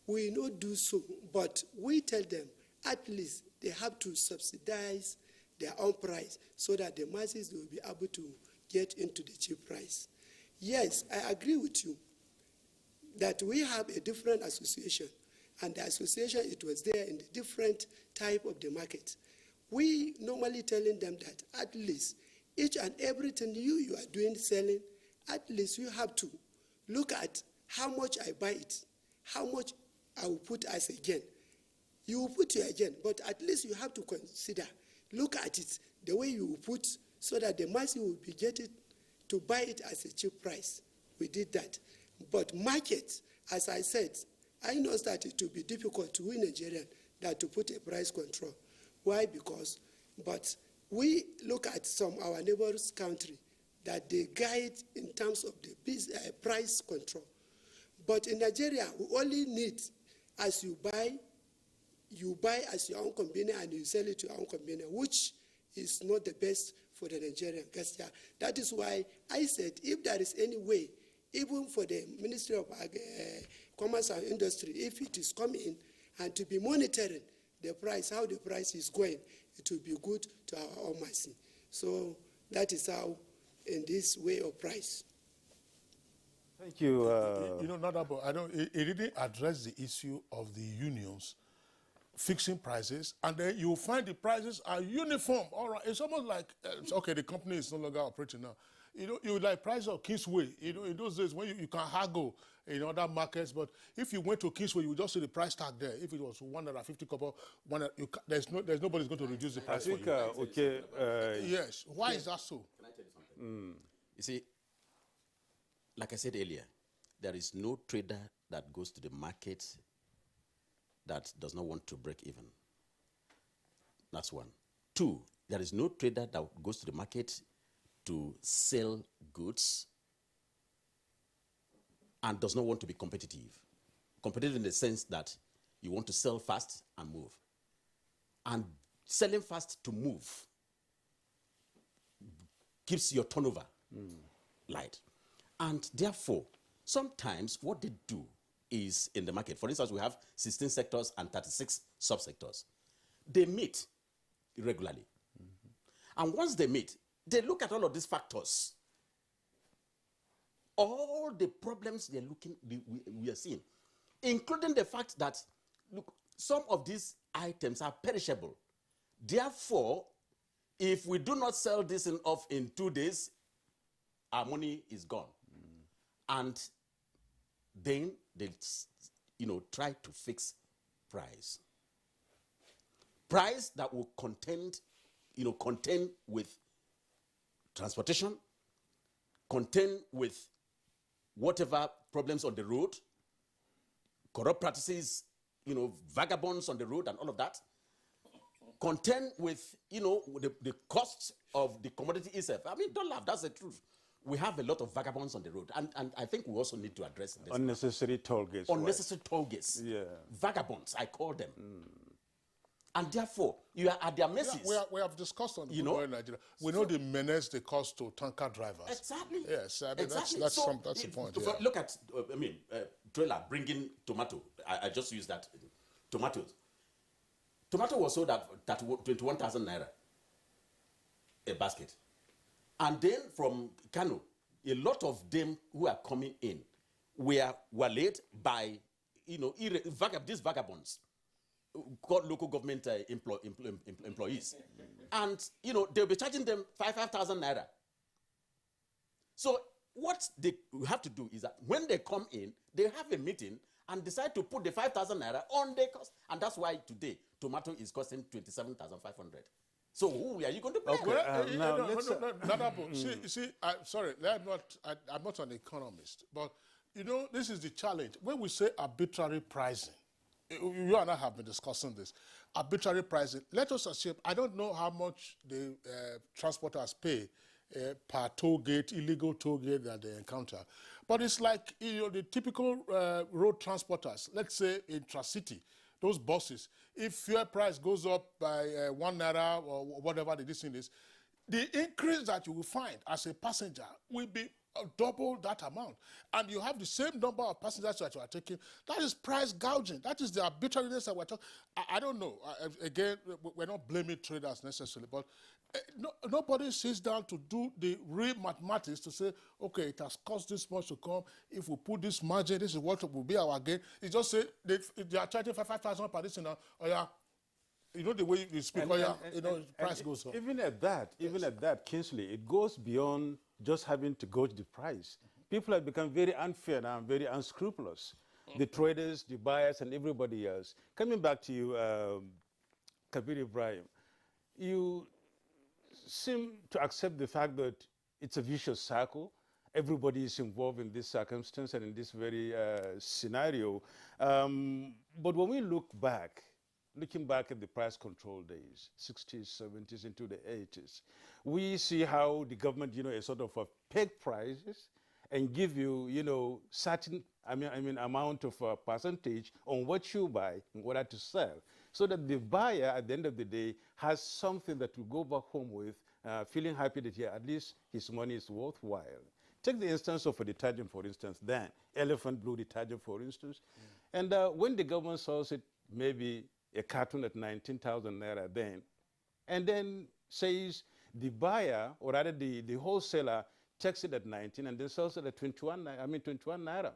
we not do so. But we tell them at least they have to subsidize their own price so that the masses will be able to get into the cheap price. Yes, I agree with you that we have a different association, and the association, it was there in the different type of the market. We normally telling them that at least each and everything you are doing selling, at least you have to look at how much I buy it, how much I will put as a gain. You will put your gain, but at least you have to consider, look at it the way you will put so that the masses will be getting to buy it as a cheap price. We did that. But market, as I said, I know that it will be difficult to win Nigerian that to put a price control. Why? Because, but we look at some our neighbors' country that they guide in terms of the price control. But in Nigeria, we only need, as you buy as your own convenience and you sell it to your own convenience, which is not the best for the Nigerian. That is why I said if there is any way, even for the Ministry of Commerce and Industry, if it is coming and to be monitoring the price, how the price is going, it will be good to our own mercy. So that is how, in this way of price. Thank you. Nadabo, it didn't address the issue of the unions fixing prices, and then you find the prices are uniform. All right, it's almost like, okay, the company is no longer operating now. You like price of Kingsway. In those days when you can haggle in other markets, but if you went to Kingsway, you would just see the price tag there. If it was 150 kobo, there's nobody's going to reduce the price. I think, yes. Why is that so? Can I tell you something? You see, like I said earlier, there is no trader that goes to the market that does not want to break even. That's one. Two, there is no trader that goes to the market to sell goods and does not want to be competitive. Competitive in the sense that you want to sell fast and move. And selling fast to move keeps your turnover light. And therefore, sometimes what they do is in the market. For instance, we have 16 sectors and 36 subsectors. They meet regularly. And once they meet, they look at all of these factors. All the problems we are seeing, including the fact that, look, some of these items are perishable. Therefore, if we do not sell this off in 2 days, our money is gone. And then try to fix price. Price that will contend with transportation, contend with whatever problems on the road, corrupt practices, vagabonds on the road and all of that, contend with, the costs of the commodity itself. I mean, don't laugh, that's the truth. We have a lot of vagabonds on the road, and I think we also need to address this. Unnecessary toll gates. Unnecessary toll gates. Yeah. Vagabonds, I call them. And therefore, you are at their mercy. Yeah, we have discussed on the in Nigeria. We know the menace they cause to tanker drivers. Exactly. Yes, I mean, exactly. that's the point. Yeah. Look at, trailer bringing tomato. I just used that. Tomatoes. Tomato was sold at 21,000 naira a basket. And then from Kano, a lot of them who are coming in were led by, these vagabonds called local government employees. And, they'll be charging them 5,000 naira. So what they have to do is that when they come in, they have a meeting and decide to put the 5,000 naira on the cost. And that's why today, tomato is costing 27,500. So who are you going to blame? Okay, sorry, I'm not an economist, but, this is the challenge. When we say arbitrary pricing, you and I have been discussing this, arbitrary pricing, let us assume, I don't know how much the transporters pay per toll gate, illegal toll gate that they encounter. But it's like, the typical road transporters, let's say intra-city, those buses, if fuel price goes up by 1 naira or whatever the thing is, the increase that you will find as a passenger will be double that amount. And you have the same number of passengers that you are taking. That is price gouging. That is the arbitrariness that we're talking. I don't know. Again, we're not blaming traders necessarily, but nobody sits down to do the real mathematics to say, okay, it has cost this much to come. If we put this margin, this is what will be our gain. It's just say they are charging 5,000 per this, the way you speak, price goes up. Even at that, Kingsley, it goes beyond just having to gauge the price. People have become very unfair now and very unscrupulous. The traders, the buyers, and everybody else. Coming back to you, Kabir Ibrahim, you seem to accept the fact that it's a vicious cycle. Everybody is involved in this circumstance and in this very scenario. But when we looking back at the price control days, 60s, 70s, into the 80s, we see how the government, is sort of peg prices and give you, certain, amount of percentage on what you buy in order to sell, so that the buyer, at the end of the day, has something that will go back home with, feeling happy that, at least his money is worthwhile. Take the instance of a detergent, for instance, then, Elephant Blue detergent, for instance. And when the government sells it, maybe a carton at 19,000 naira then, and then says the buyer, or rather the wholesaler, takes it at 19 and then sells it at 21 naira.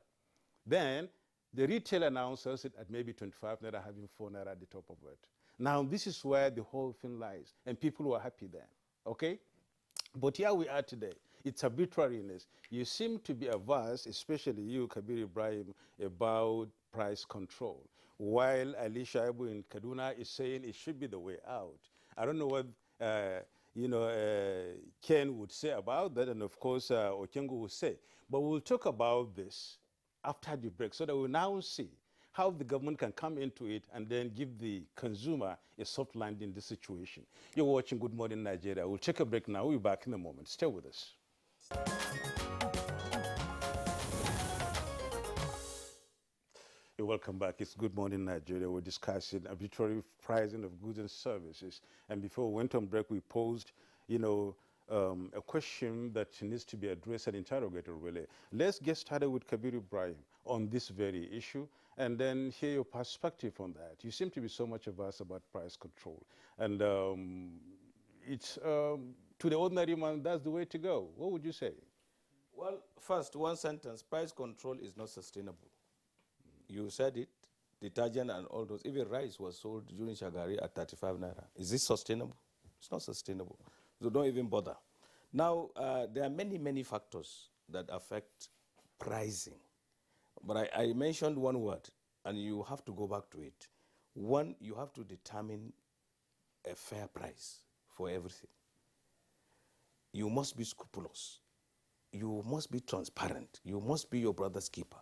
Then the retailer now sells it at maybe 25 naira, having 4 naira at the top of it. Now this is where the whole thing lies, and people were happy then, okay? But here we are today. It's arbitrariness. You seem to be averse, especially you, Kabir Ibrahim, about price control, while Ali Shaibu in Kaduna is saying it should be the way out. I don't know what Ken would say about that, and of course Okengo will say. But we'll talk about this after the break, so that we'll now see how the government can come into it and then give the consumer a soft landing in this situation. You're watching Good Morning Nigeria. We'll take a break now. We'll be back in a moment. Stay with us. Welcome back. It's Good Morning Nigeria. We're discussing arbitrary pricing of goods and services. And before we went on break, we posed, a question that needs to be addressed and interrogated, really. Let's get started with Kabir Ibrahim on this very issue, and then hear your perspective on that. You seem to be so much averse about price control. And it's, to the ordinary man, that's the way to go. What would you say? Well, first, one sentence, price control is not sustainable. You said it, detergent and all those. Even rice was sold during Shagari at 35 naira. Is this sustainable? It's not sustainable. So don't even bother. Now, there are many, many factors that affect pricing. But I mentioned one word, and you have to go back to it. One, you have to determine a fair price for everything. You must be scrupulous. You must be transparent. You must be your brother's keeper.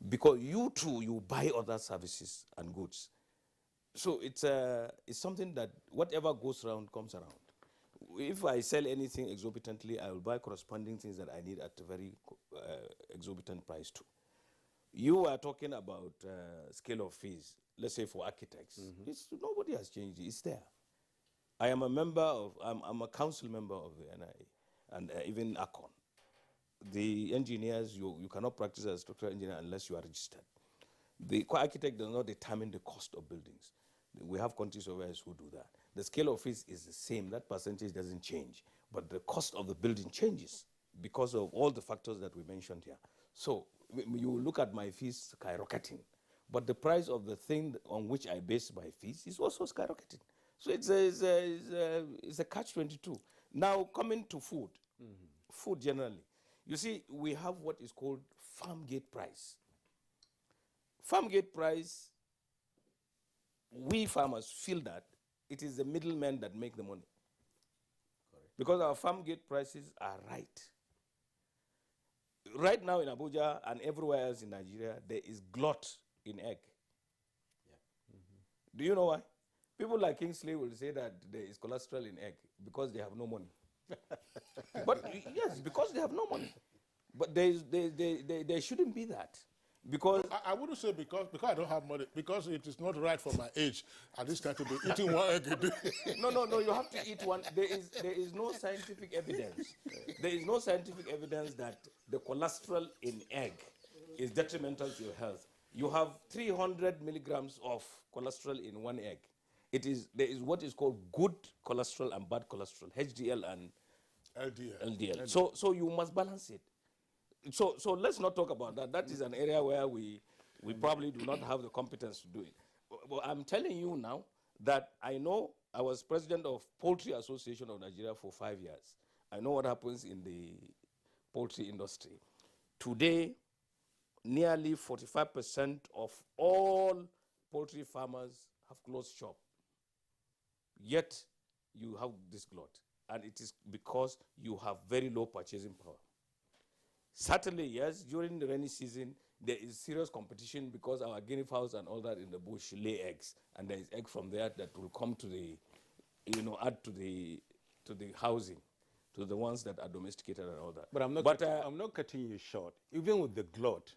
Because you too, you buy other services and goods. So it's something that whatever goes around comes around. If I sell anything exorbitantly, I will buy corresponding things that I need at a very exorbitant price too. You are talking about scale of fees, let's say for architects. Nobody has changed it, it's there. I am a member of, I'm a council member of the NIA and even ACON. The engineers, you cannot practice as a structural engineer unless you are registered. The architect does not determine the cost of buildings. We have country surveyors who do that. The scale of fees is the same, that percentage doesn't change, but the cost of the building changes because of all the factors that we mentioned here. So you look at my fees skyrocketing, but the price of the thing on which I base my fees is also skyrocketing. So it's a catch-22. Now coming to food, food generally. You see, we have what is called farm gate price. Farm gate price, we farmers feel that it is the middlemen that make the money. Correct. Because our farm gate prices are right. Right now in Abuja and everywhere else in Nigeria, there is glut in egg. Yeah. Do you know why? People like Kingsley will say that there is cholesterol in egg because they have no money. But yes, because they have no money. But there shouldn't be that. Because I wouldn't say because I don't have money, because it is not right for my age at this time to be eating one egg a day. No, you have to eat one. There is no scientific evidence. There is no scientific evidence that the cholesterol in egg is detrimental to your health. You have 300 milligrams of cholesterol in one egg. There is what is called good cholesterol and bad cholesterol, HDL and LDL. So you must balance it. So let's not talk about that. That is an area where we probably do not have the competence to do it. But I'm telling you now that I know I was president of Poultry Association of Nigeria for 5 years. I know what happens in the poultry industry. Today, nearly 45% of all poultry farmers have closed shop. Yet, you have this glut. And it is because you have very low purchasing power. Certainly, yes, during the rainy season, there is serious competition because our guinea fowls and all that in the bush lay eggs. And there is egg from there that will come to the, add to the housing, to the ones that are domesticated and all that. But I'm not cutting you short. Even with the glut,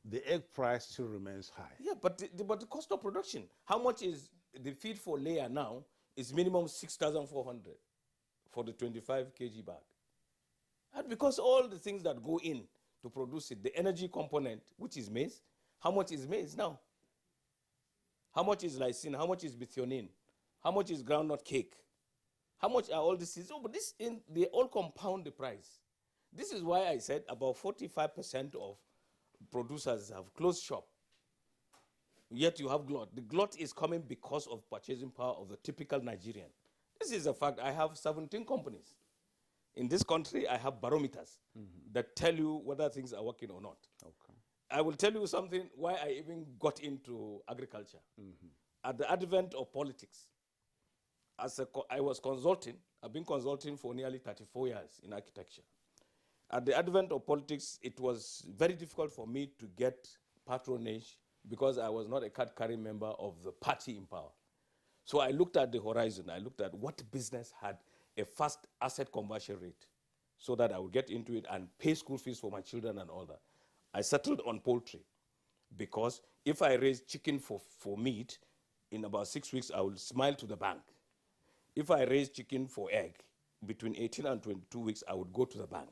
the egg price still remains high. Yeah, but the cost of production, how much is the feed for layer now is minimum 6,400 for the 25 kg bag. And because all the things that go in to produce it, the energy component, which is maize, how much is maize now? How much is lysine? How much is methionine? How much is groundnut cake? How much are all these things? Oh, but they all compound the price. This is why I said about 45% of producers have closed shop. Yet you have glut. The glut is coming because of purchasing power of the typical Nigerian. This is a fact. I have 17 companies. In this country, I have barometers that tell you whether things are working or not. Okay. I will tell you something why I even got into agriculture. At the advent of politics, I was consulting. I've been consulting for nearly 34 years in architecture. At the advent of politics, it was very difficult for me to get patronage because I was not a card-carrying member of the party in power. So I looked at the horizon. I looked at what business had a fast asset conversion rate so that I would get into it and pay school fees for my children and all that. I settled on poultry because if I raise chicken for meat, in about 6 weeks, I will smile to the bank. If I raise chicken for egg, between 18 and 22 weeks, I would go to the bank.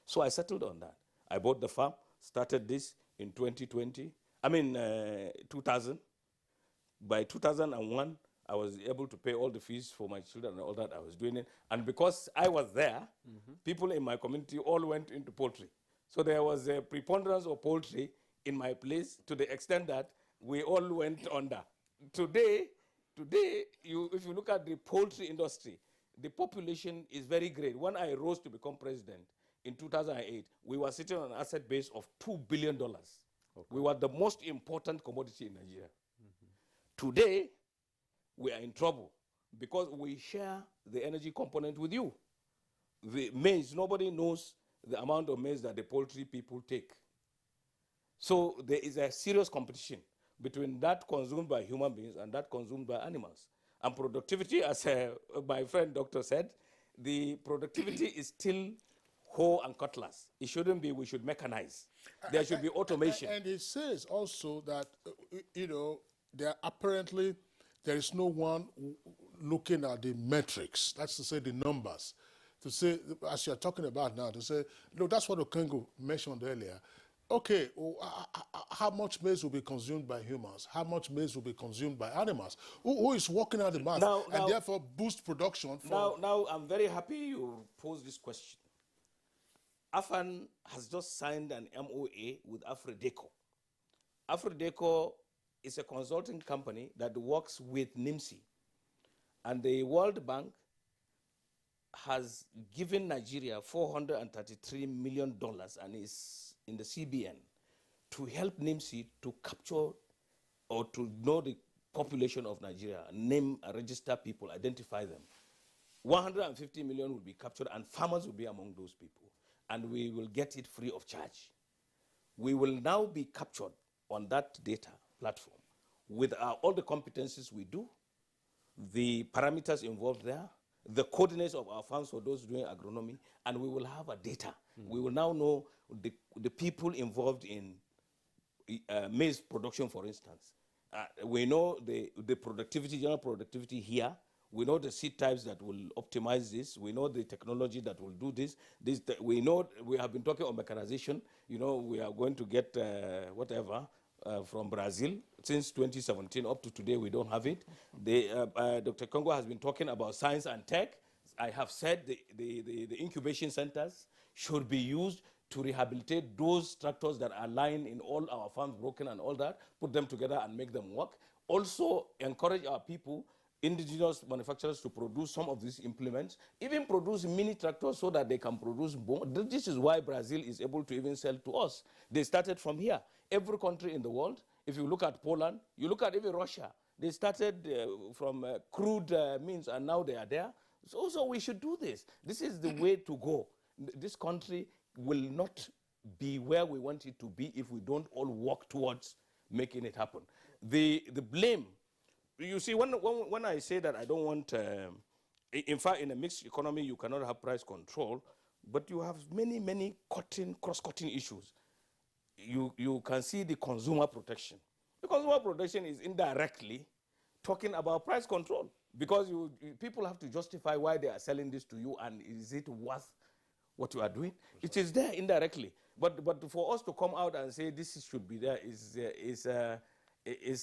So I settled on that. I bought the farm, started this in 2000. By 2001, I was able to pay all the fees for my children and all that. I was doing it. And because I was there, people in my community all went into poultry. So there was a preponderance of poultry in my place to the extent that we all went under. Today, if you look at the poultry industry, the population is very great. When I rose to become president in 2008, we were sitting on an asset base of $2 billion. Okay. We were the most important commodity in Nigeria. Today, we are in trouble because we share the energy component with you. The maize, nobody knows the amount of maize that the poultry people take. So there is a serious competition between that consumed by human beings and that consumed by animals. And productivity, as my friend doctor said, the productivity is still hoe and cutlass. It shouldn't be, we should mechanize. There should be automation. And it says also that, there is no one looking at the metrics, that's to say the numbers, to say, as you're talking about now, to say, look, that's what Okengo mentioned earlier. Okay, how much maize will be consumed by humans? How much maize will be consumed by animals? Who is working out the math and therefore boost production? Now, I'm very happy you posed this question. AFAN has just signed an MOA with Afredeco. Afredeco is a consulting company that works with NIMSI. And the World Bank has given Nigeria $433 million and is in the CBN to help NIMSI to capture or to know the population of Nigeria, name and register people, identify them. 150 million will be captured and farmers will be among those people. And we will get it free of charge. We will now be captured on that data platform with all the competencies we do, the parameters involved there, the coordinates of our farms for those doing agronomy, and we will have a data. We will now know the people involved in maize production, for instance. We know the productivity, general productivity here. We know the seed types that will optimize this. We know the technology that will do this. We know we have been talking about mechanization. You know, we are going to get from Brazil. Since 2017 up to today, we don't have it. Dr. Congo has been talking about science and tech. I have said the incubation centers should be used to rehabilitate those tractors that are lying in all our farms, broken and all that, put them together and make them work. Also encourage our people, indigenous manufacturers, to produce some of these implements, even produce mini tractors so that they can produce more. This is why Brazil is able to even sell to us. They started from here. Every country in the world, if you look at Poland, you look at even Russia, they started from crude means and now they are there. So we should do this. This is the way to go. This country will not be where we want it to be if we don't all work towards making it happen. The blame, you see, when I say that I don't want, in fact, in a mixed economy, you cannot have price control, but you have many cross-cutting issues. You can see the consumer protection. The consumer protection is indirectly talking about price control because people have to justify why they are selling this to you and is it worth what you are doing? It is there indirectly. But for us to come out and say this should be there is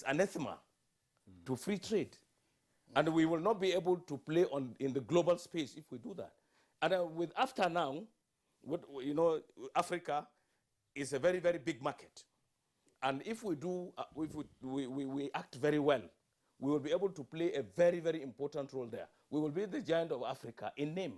anathema to free trade. And we will not be able to play in the global space if we do that. And with AFTA now, Africa is a very, very big market. And if we do, we act very well, we will be able to play a very, very important role there. We will be the giant of Africa in name.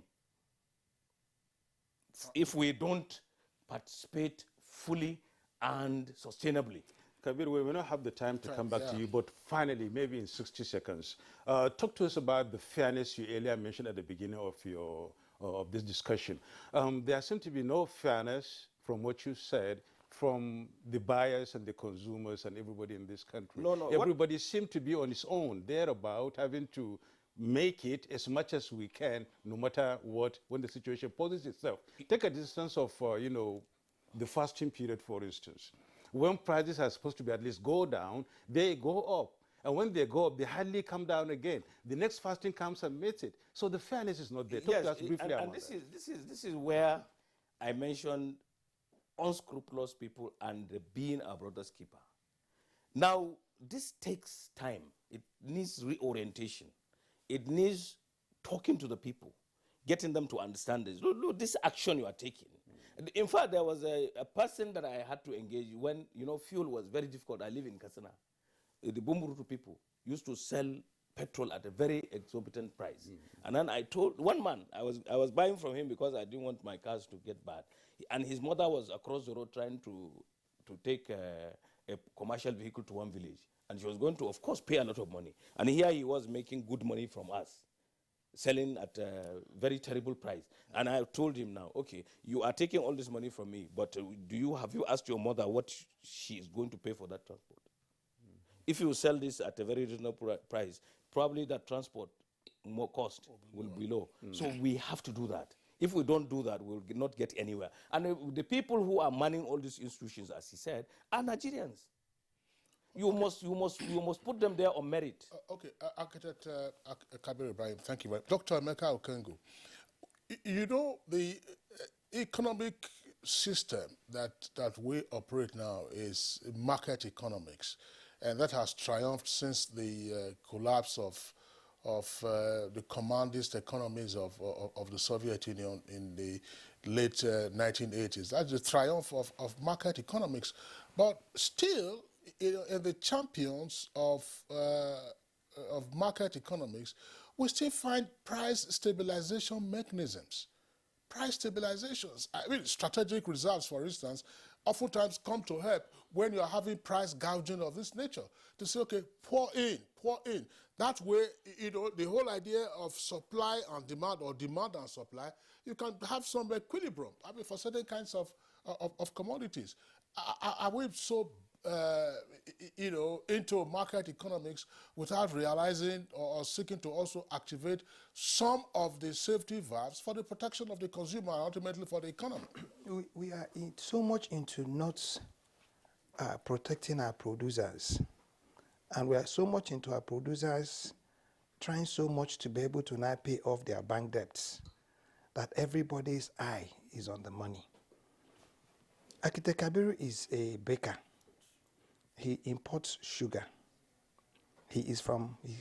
If we don't participate fully and sustainably. Kabir, we will not have the time to come back to you, but finally, maybe in 60 seconds, talk to us about the fairness you earlier mentioned at the beginning of this discussion. There seems to be no fairness from what you said from the buyers and the consumers and everybody in this country. No, everybody seems to be on its own, thereabout, having to make it as much as we can, no matter what, when the situation poses itself. Take a distance of, the fasting period, for instance. When prices are supposed to be at least go down, they go up. And when they go up, they hardly come down again. The next fasting comes and meets it. So the fairness is not there. Talk to us briefly about this is where I mentioned unscrupulous people and being a brother's keeper. Now, this takes time. It needs reorientation. It needs talking to the people, getting them to understand this. Look, this action you are taking. In fact, there was a person that I had to engage when, fuel was very difficult. I live in Katsina. The Bumburutu people used to sell petrol at a very exorbitant price. And then I told one man, I was buying from him because I didn't want my cars to get bad. And his mother was across the road trying to to take a commercial vehicle to one village. And she was going to, of course, pay a lot of money. And here he was making good money from us, selling at a very terrible price. And I told him now, okay, you are taking all this money from me, but have you asked your mother what she is going to pay for that transport? If you sell this at a very reasonable price, probably that transport more cost will be low. So we have to do that. If we don't do that, we'll not get anywhere. And the people who are manning all these institutions, as he said, are Nigerians. You must put them there on merit. Okay, Architect Kabir Ibrahim, thank you very much. Dr. Emeka Okengo, you know, the economic system that we operate now is market economics, and that has triumphed since the collapse of the commandist economies of the Soviet Union in the late 1980s. That's the triumph of market economics. But still, in the champions of market economics, we still find price stabilization mechanisms. Price stabilizations, I mean, strategic reserves, for instance, oftentimes come to help when you're having price gouging of this nature. To say, okay, pour in. That way, you know, the whole idea of supply and demand, or demand and supply, you can have some equilibrium, I mean, for certain kinds of commodities. Are we so you know, into market economics without realizing or seeking to also activate some of the safety valves for the protection of the consumer and ultimately for the economy? We are so much into not protecting our producers, and we are so much into our producers trying so much to be able to now pay off their bank debts that everybody's eye is on the money. Architect Kabiru is a baker. He imports sugar. He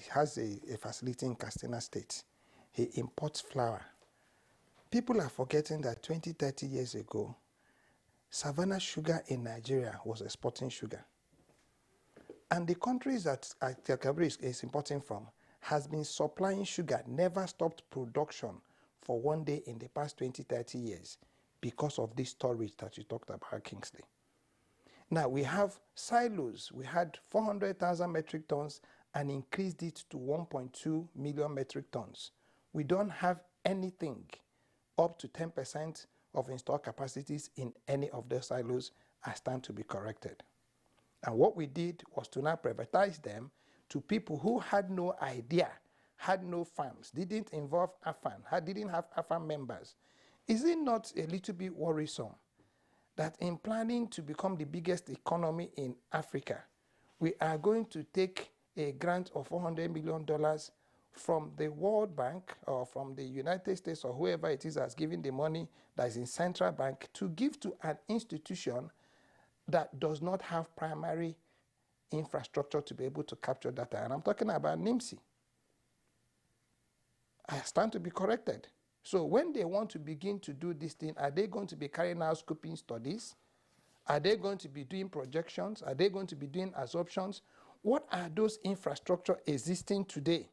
has a facility in Katsina State. He imports flour. People are forgetting that 20, 30 years ago, Savannah Sugar in Nigeria was exporting sugar. And the countries that Kabiru is importing from has been supplying sugar, never stopped production for one day in the past 20, 30 years because of this storage that you talked about, Kingsley. Now, we have silos. We had 400,000 metric tons and increased it to 1.2 million metric tons. We don't have anything up to 10% of installed capacities in any of the silos as stand to be corrected. And what we did was to now privatize them to people who had no idea, had no farms, didn't involve AFAN, didn't have AFAN members. Is it not a little bit worrisome that in planning to become the biggest economy in Africa, we are going to take a grant of $400 million from the World Bank or from the United States or whoever it is that's giving the money that is in central bank to give to an institution that does not have primary infrastructure to be able to capture data? And I'm talking about NIMSI. I stand to be corrected. So when they want to begin to do this thing, are they going to be carrying out scoping studies? Are they going to be doing projections? Are they going to be doing absorptions? What are those infrastructure existing today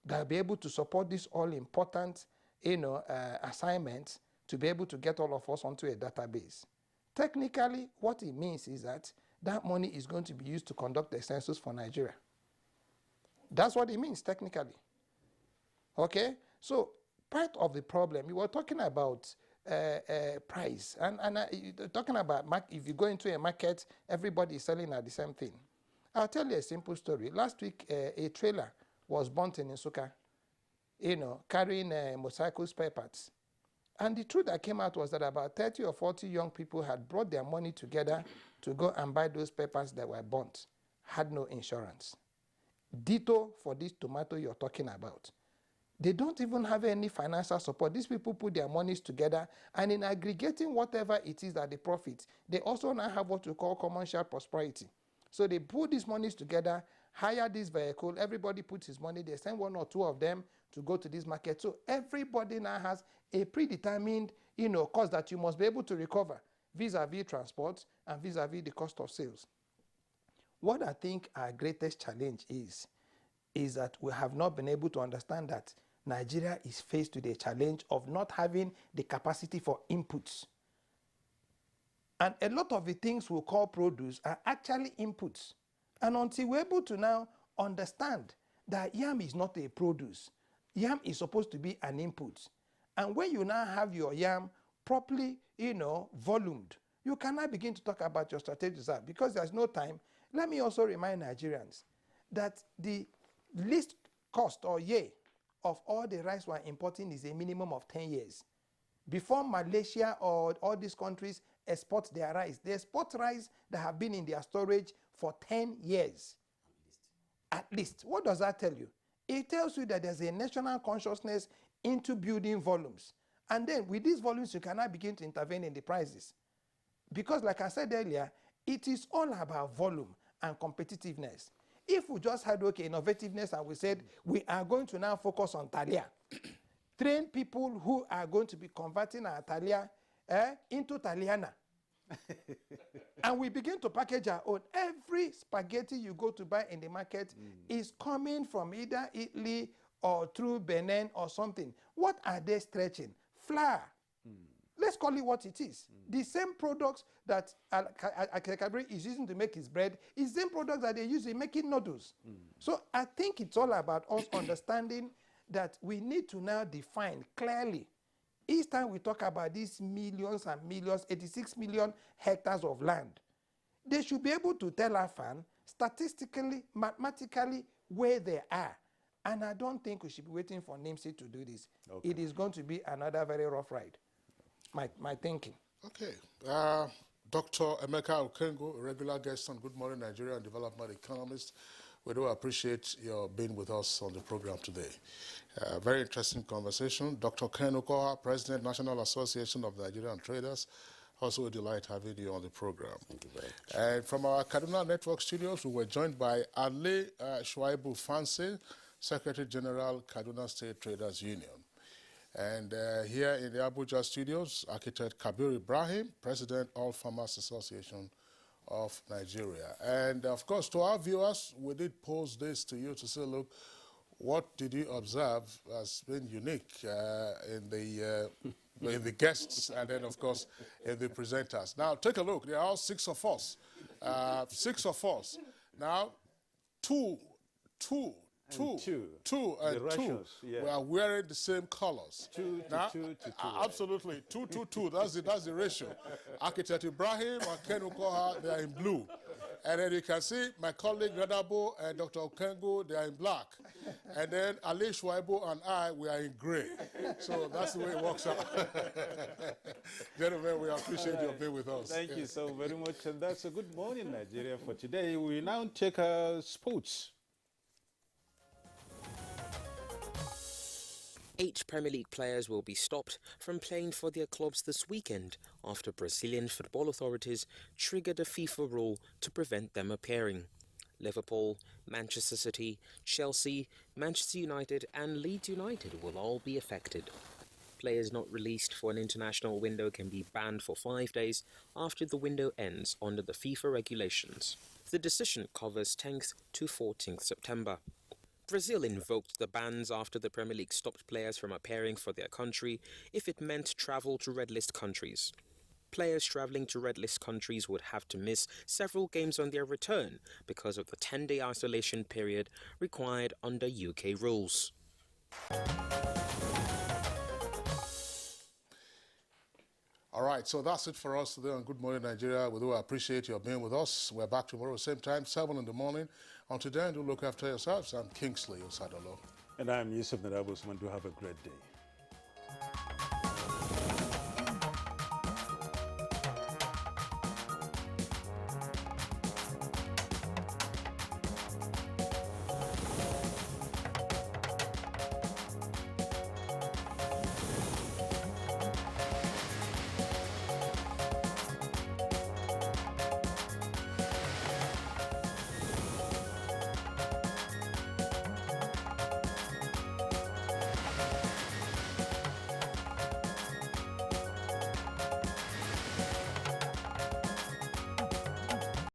that will be able to support this all-important, assignments to be able to get all of us onto a database? Technically, what it means is that that money is going to be used to conduct the census for Nigeria. That's what it means technically. Okay? So part of the problem, we were talking about price. And talking about, if you go into a market, everybody is selling at the same thing. I'll tell you a simple story. Last week, a trailer was burnt in Nsukka, carrying motorcycle spare parts. And the truth that came out was that about 30 or 40 young people had brought their money together to go and buy those spare parts that were burnt, had no insurance. Ditto for this tomato you're talking about. They don't even have any financial support. These people put their monies together, and in aggregating whatever it is that they profit, they also now have what we call commercial prosperity. So they put these monies together, hire this vehicle, everybody puts his money, they send one or two of them to go to this market. So everybody now has a predetermined, cost that you must be able to recover vis-a-vis transport and vis-a-vis the cost of sales. What I think our greatest challenge is that we have not been able to understand that Nigeria is faced with a challenge of not having the capacity for inputs. And a lot of the things we call produce are actually inputs. And until we're able to now understand that yam is not a produce, yam is supposed to be an input. And when you now have your yam properly, volumed, you can now begin to talk about your strategic reserve. Because there's no time, let me also remind Nigerians that the least cost or year of all the rice we're importing is a minimum of 10 years. Before Malaysia or all these countries export their rice, they export rice that have been in their storage for 10 years. At least. What does that tell you? It tells you that there's a national consciousness into building volumes. And then with these volumes, you cannot begin to intervene in the prices. Because like I said earlier, it is all about volume and competitiveness. If we just had, innovativeness and we said, we are going to now focus on Thalia, train people who are going to be converting our Thalia into Thaliana. And we begin to package our own. Every spaghetti you go to buy in the market is coming from either Italy or through Benin or something. What are they stretching? Flour. Let's call it what it is. The same products that Akabri is using to make his bread is the same products that they use in making noodles. So I think it's all about us understanding that we need to now define clearly. Each time we talk about these millions and millions, 86 million hectares of land, they should be able to tell our fan statistically, mathematically, where they are. And I don't think we should be waiting for NIMSI to do this. Okay. It is going to be another very rough ride. My thinking. Okay. Dr. Emeka Okengo, a regular guest on Good Morning Nigeria and development economist. We do appreciate your being with us on the program today. Very interesting conversation. Dr. Ken Okoha, President, National Association of Nigerian Traders. Also a delight having you on the program. Thank you very much. And from our Kaduna Network studios, we were joined by Ale Shuaibu Fanse, Secretary General, Kaduna State Traders Union. And here in the Abuja studios, architect Kabir Ibrahim, President, All Farmers Association of Nigeria. And of course, to our viewers, we did pose this to you to say, look, what did you observe as being unique in the guests and then, of course, in the presenters? Now, take a look. There are all six of us. Now, two yeah. We are wearing the same colors. Two. Absolutely. 2. That's the ratio. Architect Ibrahim and Ken Okoha, they are in blue. And then you can see my colleague Radabo and Dr. Okengo, they are in black. And then Ali Shuaibu and I, we are in gray. So that's the way it works out. Gentlemen, we appreciate your being with us. Thank you so very much. And that's a Good Morning Nigeria for today. We now take sports. 8 Premier League players will be stopped from playing for their clubs this weekend after Brazilian football authorities triggered a FIFA rule to prevent them appearing. Liverpool, Manchester City, Chelsea, Manchester United and Leeds United will all be affected. Players not released for an international window can be banned for 5 days after the window ends under the FIFA regulations. The decision covers 10th to 14th September. Brazil invoked the bans after the Premier League stopped players from appearing for their country if it meant travel to red list countries. Players travelling to red list countries would have to miss several games on their return because of the 10-day isolation period required under UK rules. All right, so that's it for us today on Good Morning Nigeria. We do appreciate your being with us. We're back tomorrow, same time, 7 in the morning. Until then, do look after yourselves. I'm Kingsley Osadolo. And I'm Yusuf Narabusman. Do have a great day.